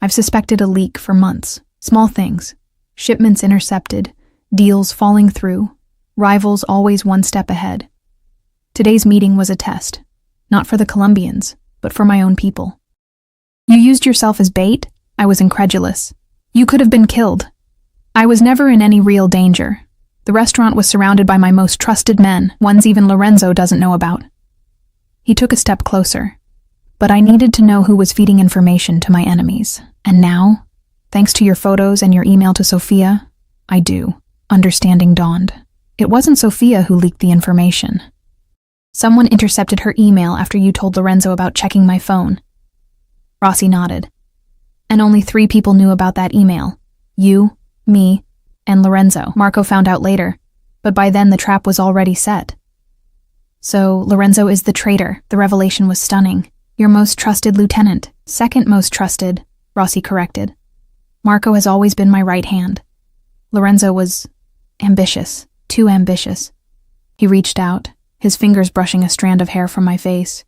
I've suspected a leak for months. Small things. Shipments intercepted. Deals falling through. Rivals always one step ahead. Today's meeting was a test. Not for the Colombians, but for my own people. You used yourself as bait? I was incredulous. You could have been killed. I was never in any real danger. The restaurant was surrounded by my most trusted men, ones even Lorenzo doesn't know about. He took a step closer. But I needed to know who was feeding information to my enemies. And now, thanks to your photos and your email to Sophia, I do. Understanding dawned. It wasn't Sophia who leaked the information. Someone intercepted her email after you told Lorenzo about checking my phone. Rossi nodded. And only 3 people knew about that email. You, me, and Lorenzo. Marco found out later, but by then the trap was already set. So, Lorenzo is the traitor. The revelation was stunning. Your most trusted lieutenant. Second most trusted, Rossi corrected. Marco has always been my right hand. Lorenzo was ambitious. Too ambitious. He reached out, his fingers brushing a strand of hair from my face.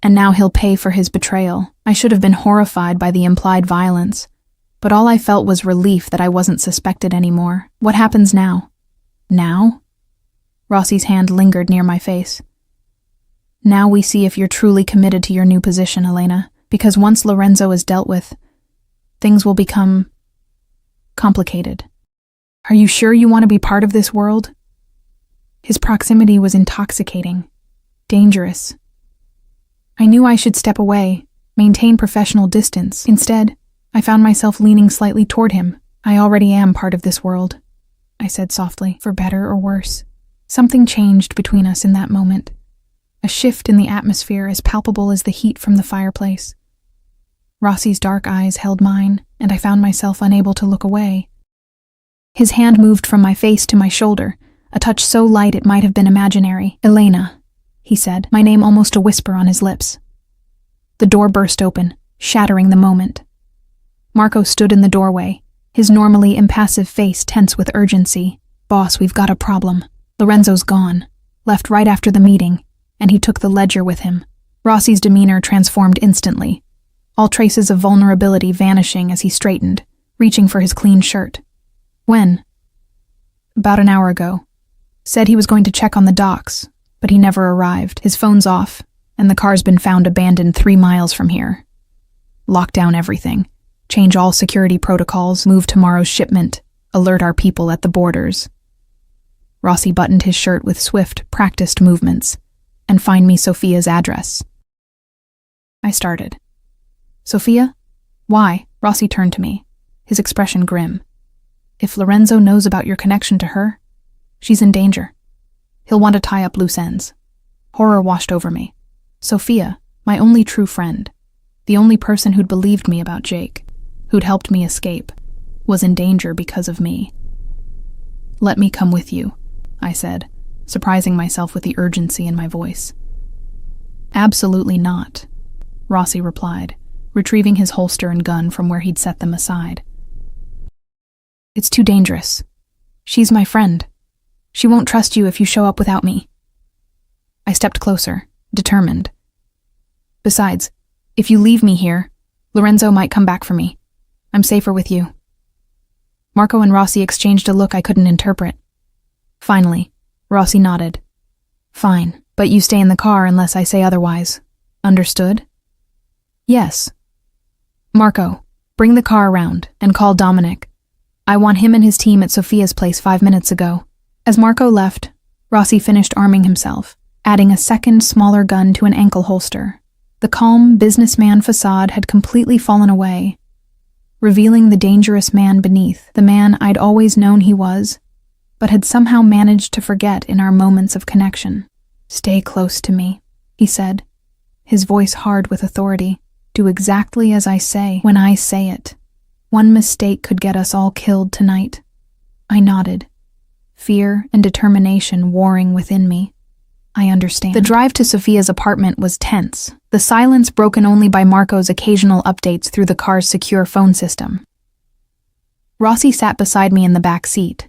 And now he'll pay for his betrayal. I should have been horrified by the implied violence, but all I felt was relief that I wasn't suspected anymore. What happens now? Now? Rossi's hand lingered near my face. Now we see if you're truly committed to your new position, Elena, because once Lorenzo is dealt with, things will become complicated. Are you sure you want to be part of this world? His proximity was intoxicating, dangerous. I knew I should step away, maintain professional distance. Instead, I found myself leaning slightly toward him. I already am part of this world, I said softly, for better or worse. Something changed between us in that moment. A shift in the atmosphere as palpable as the heat from the fireplace. Rossi's dark eyes held mine, and I found myself unable to look away. His hand moved from my face to my shoulder, a touch so light it might have been imaginary. Elena, he said, my name almost a whisper on his lips. The door burst open, shattering the moment. Marco stood in the doorway, his normally impassive face tense with urgency. Boss, we've got a problem. Lorenzo's gone, left right after the meeting, and he took the ledger with him. Rossi's demeanor transformed instantly, all traces of vulnerability vanishing as he straightened, reaching for his clean shirt. When? About an hour ago. Said he was going to check on the docks, but he never arrived. His phone's off, and the car's been found abandoned 3 miles from here. Lock down everything. Change all security protocols, move tomorrow's shipment, alert our people at the borders. Rossi buttoned his shirt with swift, practiced movements, and find me Sophia's address. I started. Sophia? Why? Rossi turned to me, his expression grim. If Lorenzo knows about your connection to her, she's in danger. He'll want to tie up loose ends. Horror washed over me. Sophia, my only true friend, the only person who'd believed me about Jake, who'd helped me escape, was in danger because of me. Let me come with you, I said, surprising myself with the urgency in my voice. Absolutely not, Rossi replied, retrieving his holster and gun from where he'd set them aside. It's too dangerous. She's my friend. She won't trust you if you show up without me. I stepped closer, determined. Besides, if you leave me here, Lorenzo might come back for me. I'm safer with you. Marco and Rossi exchanged a look I couldn't interpret. Finally, Rossi nodded. Fine, but you stay in the car unless I say otherwise. Understood? Yes. Marco, bring the car around and call Dominic. I want him and his team at Sophia's place 5 minutes ago. As Marco left, Rossi finished arming himself, adding a second, smaller gun to an ankle holster. The calm, businessman facade had completely fallen away, revealing the dangerous man beneath, the man I'd always known he was, but had somehow managed to forget in our moments of connection. Stay close to me, he said, his voice hard with authority. Do exactly as I say when I say it. One mistake could get us all killed tonight. I nodded, fear and determination warring within me. I understand. The drive to Sophia's apartment was tense, the silence broken only by Marco's occasional updates through the car's secure phone system. Rossi sat beside me in the back seat,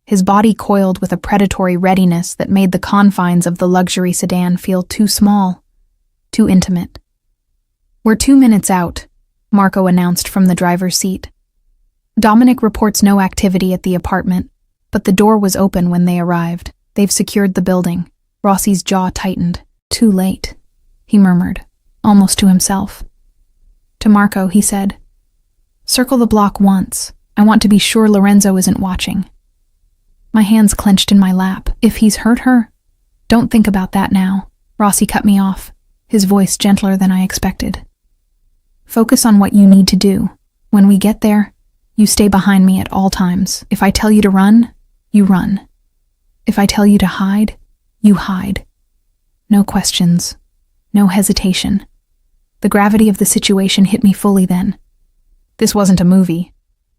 his body coiled with a predatory readiness that made the confines of the luxury sedan feel too small, too intimate. We're 2 minutes out, Marco announced from the driver's seat. Dominic reports no activity at the apartment, but the door was open when they arrived. They've secured the building. Rossi's jaw tightened. Too late, he murmured, almost to himself. To Marco, he said, Circle the block once. I want to be sure Lorenzo isn't watching. My hands clenched in my lap. If he's hurt her? Don't think about that now. Rossi cut me off, his voice gentler than I expected. Focus on what you need to do. When we get there, you stay behind me at all times. If I tell you to run, you run. If I tell you to hide, you hide. No questions, no hesitation. The gravity of the situation hit me fully then. This wasn't a movie.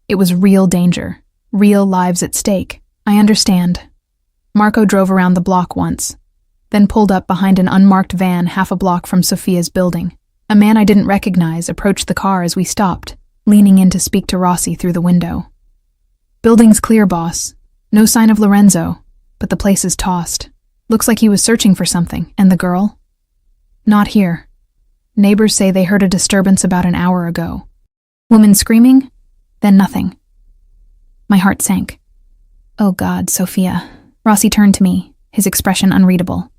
It was real danger, real lives at stake. I understand. Marco drove around the block once, then pulled up behind an unmarked van half a block from Sophia's building. A man I didn't recognize approached the car as we stopped, leaning in to speak to Rossi through the window. Building's clear, boss. No sign of Lorenzo, but the place is tossed. Looks like he was searching for something. And the girl? Not here. Neighbors say they heard a disturbance about an hour ago. Woman screaming? Then nothing. My heart sank. Oh God, Sophia. Rossi turned to me, his expression unreadable.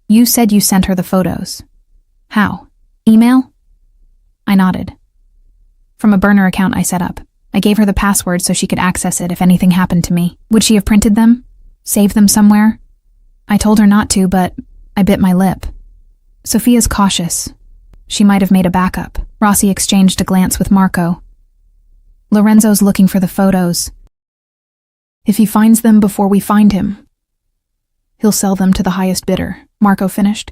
You said you sent her the photos. How? Email? I nodded. From a burner account I set up. I gave her the password so she could access it if anything happened to me. Would she have printed them? Saved them somewhere? I told her not to, but I bit my lip. Sophia's cautious. She might have made a backup. Rossi exchanged a glance with Marco. Lorenzo's looking for the photos. If he finds them before we find him, he'll sell them to the highest bidder, Marco finished.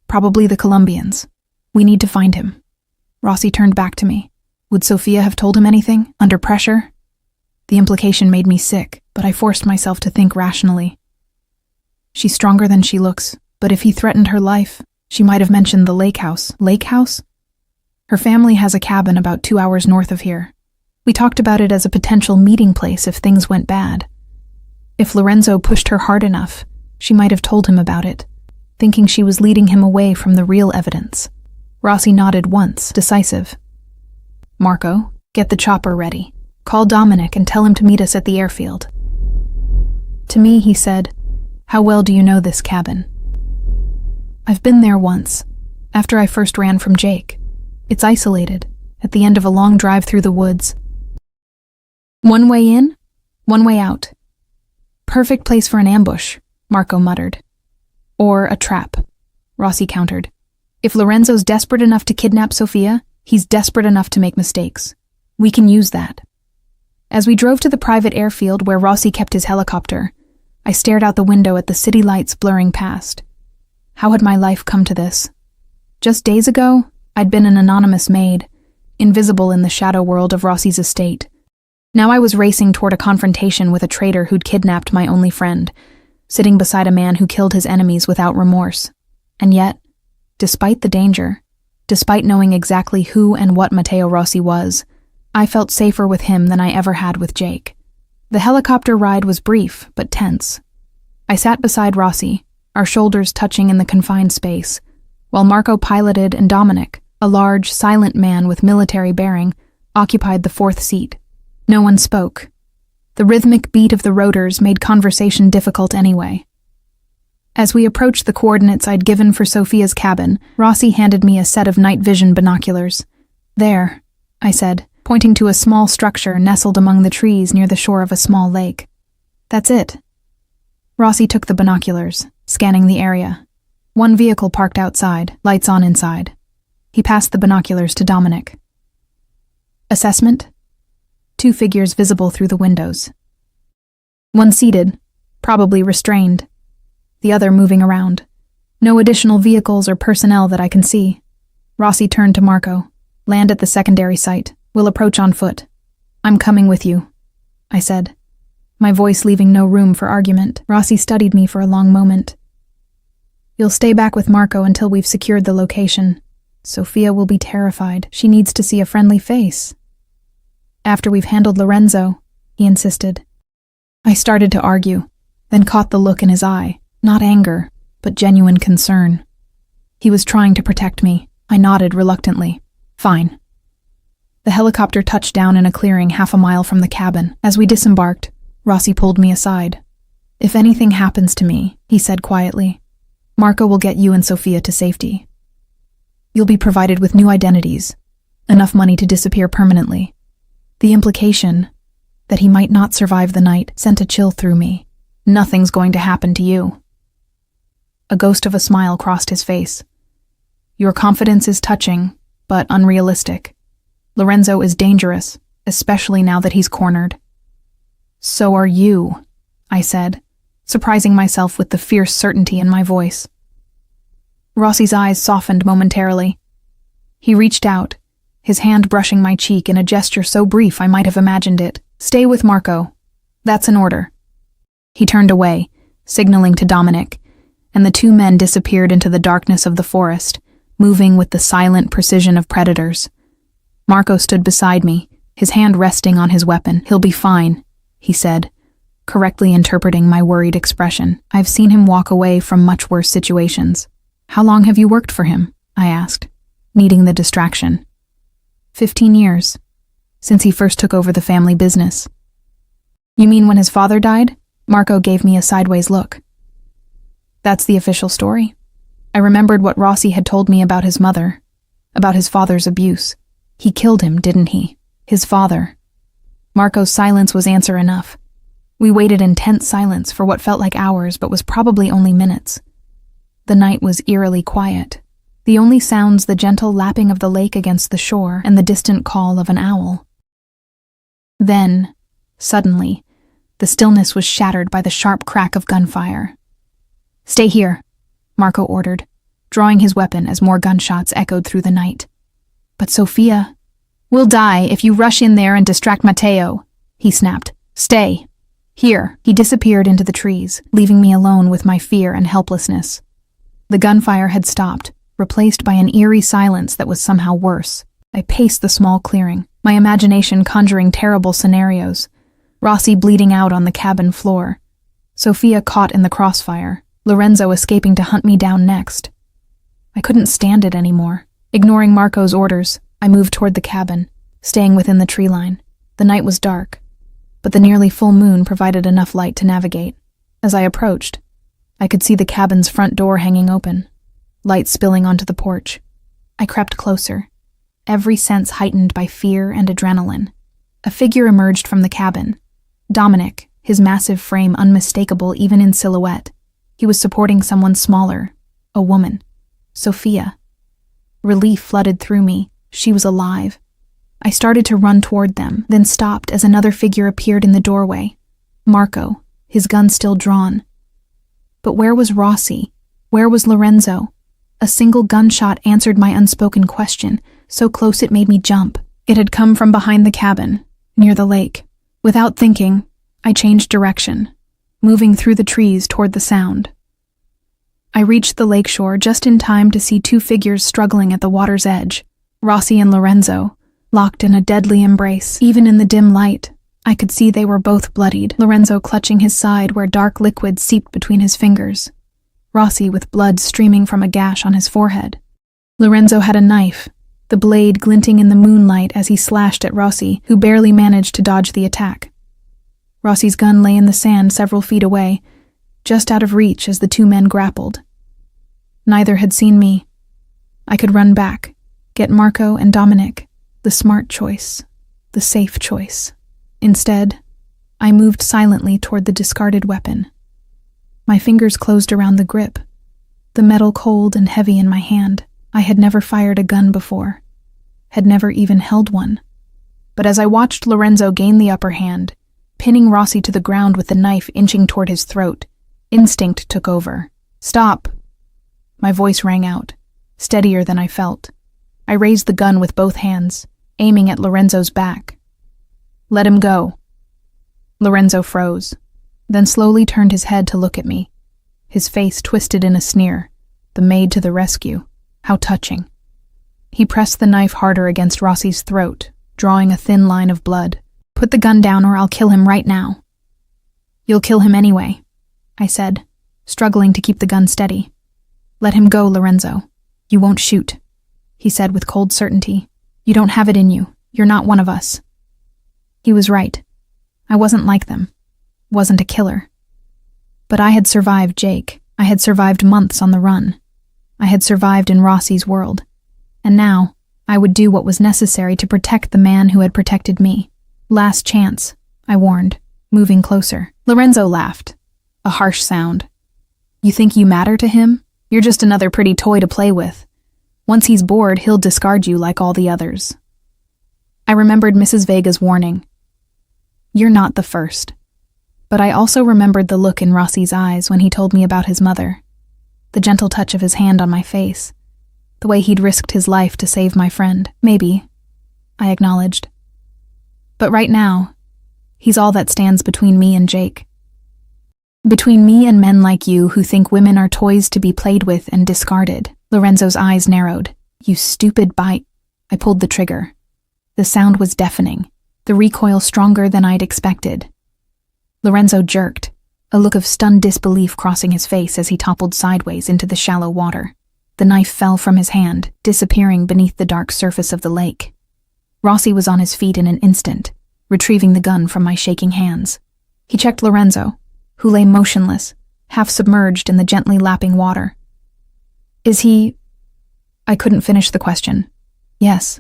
Probably the Colombians. We need to find him. Rossi turned back to me. Would Sophia have told him anything, under pressure? The implication made me sick, but I forced myself to think rationally. She's stronger than she looks, but if he threatened her life, she might have mentioned the lake house. Lake house? Her family has a cabin about 2 hours north of here. We talked about it as a potential meeting place if things went bad. If Lorenzo pushed her hard enough, she might have told him about it, thinking she was leading him away from the real evidence. Rossi nodded once, decisive. Marco, get the chopper ready. Call Dominic and tell him to meet us at the airfield. To me, he said, How well do you know this cabin? I've been there once, after I first ran from Jake. It's isolated, at the end of a long drive through the woods. One way in, one way out. Perfect place for an ambush, Marco muttered. Or a trap, Rossi countered. If Lorenzo's desperate enough to kidnap Sophia, he's desperate enough to make mistakes. We can use that. As we drove to the private airfield where Rossi kept his helicopter, I stared out the window at the city lights blurring past. How had my life come to this? Just days ago, I'd been an anonymous maid, invisible in the shadow world of Rossi's estate. Now I was racing toward a confrontation with a traitor who'd kidnapped my only friend, sitting beside a man who killed his enemies without remorse. And yet, despite the danger, despite knowing exactly who and what Matteo Rossi was, I felt safer with him than I ever had with Jake. The helicopter ride was brief, but tense. I sat beside Rossi, our shoulders touching in the confined space, while Marco piloted and Dominic, a large, silent man with military bearing, occupied the fourth seat. No one spoke. The rhythmic beat of the rotors made conversation difficult anyway. As we approached the coordinates I'd given for Sophia's cabin, Rossi handed me a set of night vision binoculars. "There," I said, pointing to a small structure nestled among the trees near the shore of a small lake. "That's it." Rossi took the binoculars, scanning the area. One vehicle parked outside, lights on inside. He passed the binoculars to Dominic. "Assessment?" Two figures visible through the windows. One seated, probably restrained. The other moving around. No additional vehicles or personnel that I can see. Rossi turned to Marco. "Land at the secondary site. We'll approach on foot." "I'm coming with you," I said, my voice leaving no room for argument. Rossi studied me for a long moment. "You'll stay back with Marco until we've secured the location. Sophia will be terrified. She needs to see a friendly face." "After we've handled Lorenzo," he insisted. I started to argue, then caught the look in his eye. Not anger, but genuine concern. He was trying to protect me. I nodded reluctantly. "Fine." The helicopter touched down in a clearing half a mile from the cabin. As we disembarked, Rossi pulled me aside. "If anything happens to me," he said quietly, "Marco will get you and Sophia to safety. You'll be provided with new identities, enough money to disappear permanently." The implication that he might not survive the night sent a chill through me. "Nothing's going to happen to you." A ghost of a smile crossed his face. "Your confidence is touching, but unrealistic. Lorenzo is dangerous, especially now that he's cornered." "So are you," I said, surprising myself with the fierce certainty in my voice. Rossi's eyes softened momentarily. He reached out, his hand brushing my cheek in a gesture so brief I might have imagined it. "Stay with Marco. That's an order." He turned away, signaling to Dominic, and the two men disappeared into the darkness of the forest, moving with the silent precision of predators. Marco stood beside me, his hand resting on his weapon. "He'll be fine," he said, correctly interpreting my worried expression. "I've seen him walk away from much worse situations." "How long have you worked for him?" I asked, needing the distraction. 15 years, since he first took over the family business." "You mean when his father died?" Marco gave me a sideways look. "That's the official story." I remembered what Rossi had told me about his mother, about his father's abuse. He killed him, didn't he? His father. Marco's silence was answer enough. We waited in tense silence for what felt like hours but was probably only minutes. The night was eerily quiet. The only sounds the gentle lapping of the lake against the shore and the distant call of an owl. Then, suddenly, the stillness was shattered by the sharp crack of gunfire. "Stay here," Marco ordered, drawing his weapon as more gunshots echoed through the night. "But Sophia—" "We'll die if you rush in there and distract Matteo," he snapped. "Stay. Here." He disappeared into the trees, leaving me alone with my fear and helplessness. The gunfire had stopped, replaced by an eerie silence that was somehow worse. I paced the small clearing, my imagination conjuring terrible scenarios. Rossi bleeding out on the cabin floor. Sophia caught in the crossfire. Lorenzo escaping to hunt me down next. I couldn't stand it anymore. Ignoring Marco's orders, I moved toward the cabin, staying within the tree line. The night was dark, but the nearly full moon provided enough light to navigate. As I approached, I could see the cabin's front door hanging open, light spilling onto the porch. I crept closer, every sense heightened by fear and adrenaline. A figure emerged from the cabin. Dominic, his massive frame unmistakable even in silhouette. He was supporting someone smaller, a woman, Sophia. Relief flooded through me. She was alive. I started to run toward them, then stopped as another figure appeared in the doorway. Marco, his gun still drawn. But where was Rossi? Where was Lorenzo? A single gunshot answered my unspoken question, so close it made me jump. It had come from behind the cabin, near the lake. Without thinking, I changed direction, moving through the trees toward the sound. I reached the lakeshore just in time to see two figures struggling at the water's edge, Rossi and Lorenzo, locked in a deadly embrace. Even in the dim light, I could see they were both bloodied, Lorenzo clutching his side where dark liquid seeped between his fingers, Rossi with blood streaming from a gash on his forehead. Lorenzo had a knife, the blade glinting in the moonlight as he slashed at Rossi, who barely managed to dodge the attack. Rossi's gun lay in the sand several feet away, just out of reach as the two men grappled. Neither had seen me. I could run back, get Marco and Dominic, the smart choice, the safe choice. Instead, I moved silently toward the discarded weapon. My fingers closed around the grip, the metal cold and heavy in my hand. I had never fired a gun before, had never even held one. But as I watched Lorenzo gain the upper hand, pinning Rossi to the ground with the knife inching toward his throat, instinct took over. "Stop!" My voice rang out, steadier than I felt. I raised the gun with both hands, aiming at Lorenzo's back. "Let him go." Lorenzo froze, then slowly turned his head to look at me, his face twisted in a sneer. The maid to the rescue. How touching. He pressed the knife harder against Rossi's throat, drawing a thin line of blood. "Put the gun down or I'll kill him right now." "You'll kill him anyway," I said, struggling to keep the gun steady. "Let him go, Lorenzo. You won't shoot," he said with cold certainty. "You don't have it in you. You're not one of us." He was right. I wasn't like them. Wasn't a killer. But I had survived Jake. I had survived months on the run. I had survived in Rossi's world. And now, I would do what was necessary to protect the man who had protected me. "Last chance," I warned, moving closer. Lorenzo laughed. A harsh sound. "You think you matter to him? You're just another pretty toy to play with. Once he's bored, he'll discard you like all the others." I remembered Mrs. Vega's warning. "You're not the first." But I also remembered the look in Rossi's eyes when he told me about his mother, the gentle touch of his hand on my face, the way he'd risked his life to save my friend. "Maybe," I acknowledged. "But right now, he's all that stands between me and Jake. Between me and men like you who think women are toys to be played with and discarded." Lorenzo's eyes narrowed. "You stupid bite." I pulled the trigger. The sound was deafening, the recoil stronger than I'd expected. Lorenzo jerked, a look of stunned disbelief crossing his face as he toppled sideways into the shallow water. The knife fell from his hand, disappearing beneath the dark surface of the lake. Rossi was on his feet in an instant, retrieving the gun from my shaking hands. He checked Lorenzo, who lay motionless, half submerged in the gently lapping water. "Is he—" I couldn't finish the question. "Yes."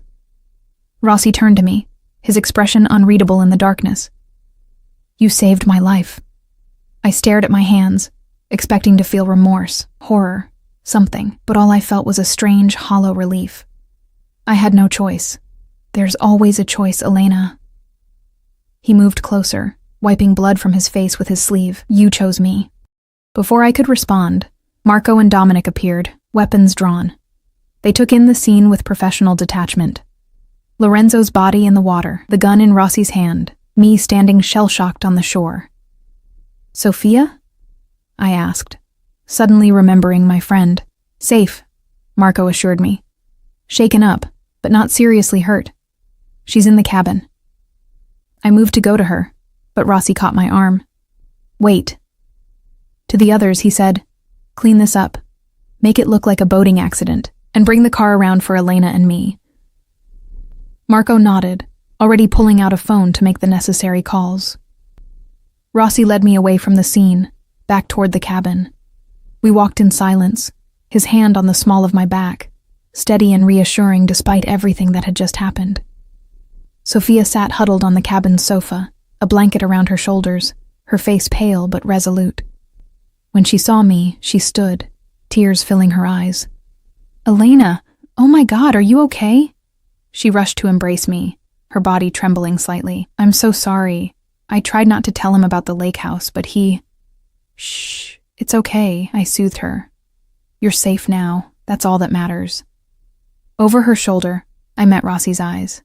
Rossi turned to me, his expression unreadable in the darkness. "You saved my life." I stared at my hands, expecting to feel remorse, horror, something, but all I felt was a strange, hollow relief. I had no choice. There's always a choice, Elena. He moved closer, wiping blood from his face with his sleeve. "You chose me." Before I could respond, Marco and Dominic appeared, weapons drawn. They took in the scene with professional detachment. Lorenzo's body in the water, the gun in Rossi's hand, me standing shell-shocked on the shore. "Sophia?" I asked, suddenly remembering my friend. "Safe," Marco assured me. "Shaken up, but not seriously hurt. She's in the cabin." I moved to go to her, but Rossi caught my arm. "Wait." To the others, he said, "Clean this up. Make it look like a boating accident, and bring the car around for Elena and me." Marco nodded, already pulling out a phone to make the necessary calls. Rossi led me away from the scene, back toward the cabin. We walked in silence, his hand on the small of my back, steady and reassuring despite everything that had just happened. Sophia sat huddled on the cabin's sofa, a blanket around her shoulders, her face pale but resolute. When she saw me, she stood, tears filling her eyes. "Elena, oh my God, are you okay?" She rushed to embrace me, her body trembling slightly. "I'm so sorry. I tried not to tell him about the lake house, but he—" "Shh, it's okay," I soothed her. "You're safe now. That's all that matters." Over her shoulder, I met Rossi's eyes.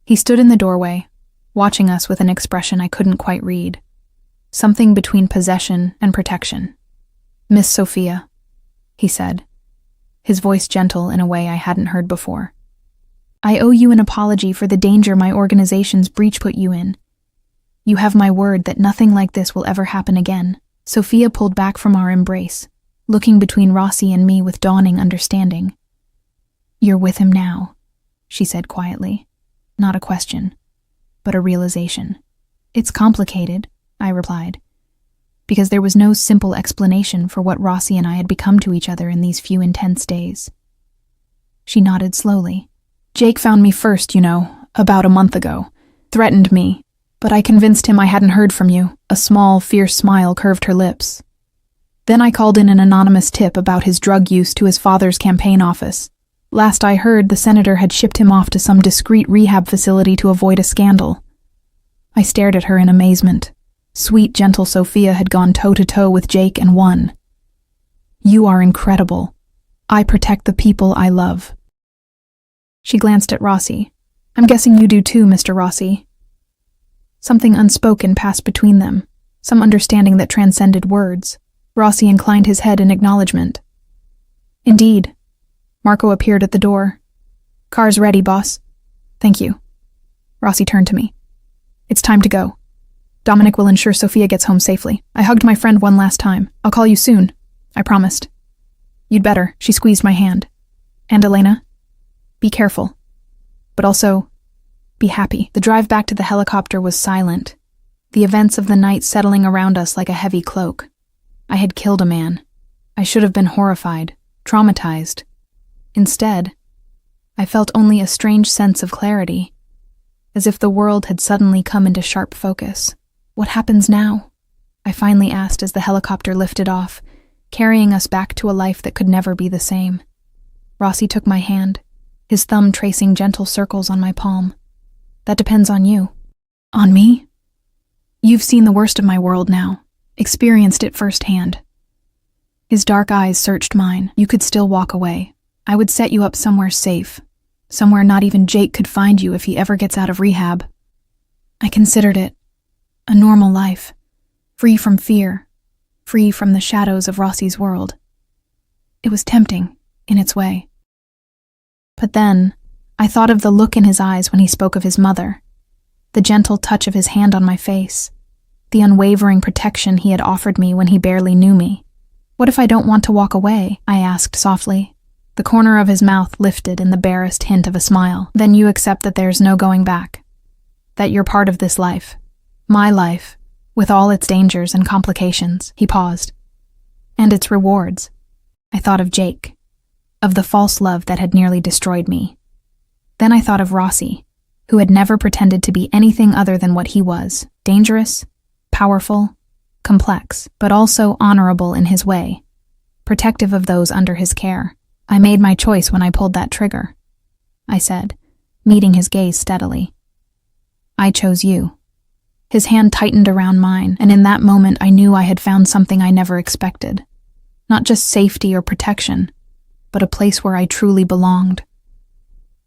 He stood in the doorway, watching us with an expression I couldn't quite read. Something between possession and protection. "Miss Sophia," he said, his voice gentle in a way I hadn't heard before. "I owe you an apology for the danger my organization's breach put you in. You have my word that nothing like this will ever happen again." Sophia pulled back from our embrace, looking between Rossi and me with dawning understanding. "You're with him now. she said quietly. Not a question, but a realization. It's complicated, I replied, because there was no simple explanation for what Rossi and I had become to each other in these few intense days. She nodded slowly. Jake found me first, about a month ago. Threatened me, but I convinced him I hadn't heard from you. A small, fierce smile curved her lips. Then I called in an anonymous tip about his drug use to his father's campaign office. Last I heard, the senator had shipped him off to some discreet rehab facility to avoid a scandal. I stared at her in amazement. Sweet, gentle Sophia had gone toe-to-toe with Jake and won. You are incredible. I protect the people I love. She glanced at Rossi. I'm guessing you do too, Mr. Rossi. Something unspoken passed between them, some understanding that transcended words. Rossi inclined his head in acknowledgement. Indeed. Marco appeared at the door. Car's ready, boss. Thank you. Rossi turned to me. It's time to go. Dominic will ensure Sophia gets home safely. I hugged my friend one last time. I'll call you soon. I promised. You'd better. She squeezed my hand. And Elena? Be careful. But also, be happy. The drive back to the helicopter was silent, the events of the night settling around us like a heavy cloak. I had killed a man. I should have been horrified, traumatized. Instead, I felt only a strange sense of clarity, as if the world had suddenly come into sharp focus. What happens now? I finally asked as the helicopter lifted off, carrying us back to a life that could never be the same. Rossi took my hand, his thumb tracing gentle circles on my palm. That depends on you. On me? You've seen the worst of my world now, experienced it firsthand. His dark eyes searched mine. You could still walk away. I would set you up somewhere safe, somewhere not even Jake could find you if he ever gets out of rehab. I considered it a normal life, free from fear, free from the shadows of Rossi's world. It was tempting, in its way. But then, I thought of the look in his eyes when he spoke of his mother, the gentle touch of his hand on my face, the unwavering protection he had offered me when he barely knew me. What if I don't want to walk away? I asked softly. The corner of his mouth lifted in the barest hint of a smile. Then you accept that there's no going back, that you're part of this life, my life, with all its dangers and complications. He paused. And its rewards. I thought of Jake, of the false love that had nearly destroyed me. Then I thought of Rossi, who had never pretended to be anything other than what he was, dangerous, powerful, complex, but also honorable in his way, protective of those under his care. I made my choice when I pulled that trigger, I said, meeting his gaze steadily. I chose you. His hand tightened around mine, and in that moment I knew I had found something I never expected. Not just safety or protection, but a place where I truly belonged.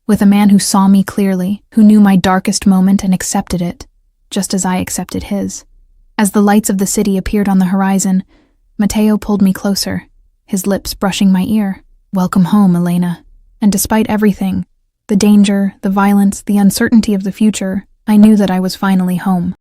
With a man who saw me clearly, who knew my darkest moment and accepted it, just as I accepted his. As the lights of the city appeared on the horizon, Matteo pulled me closer, his lips brushing my ear. Welcome home, Elena. And despite everything, the danger, the violence, the uncertainty of the future, I knew that I was finally home.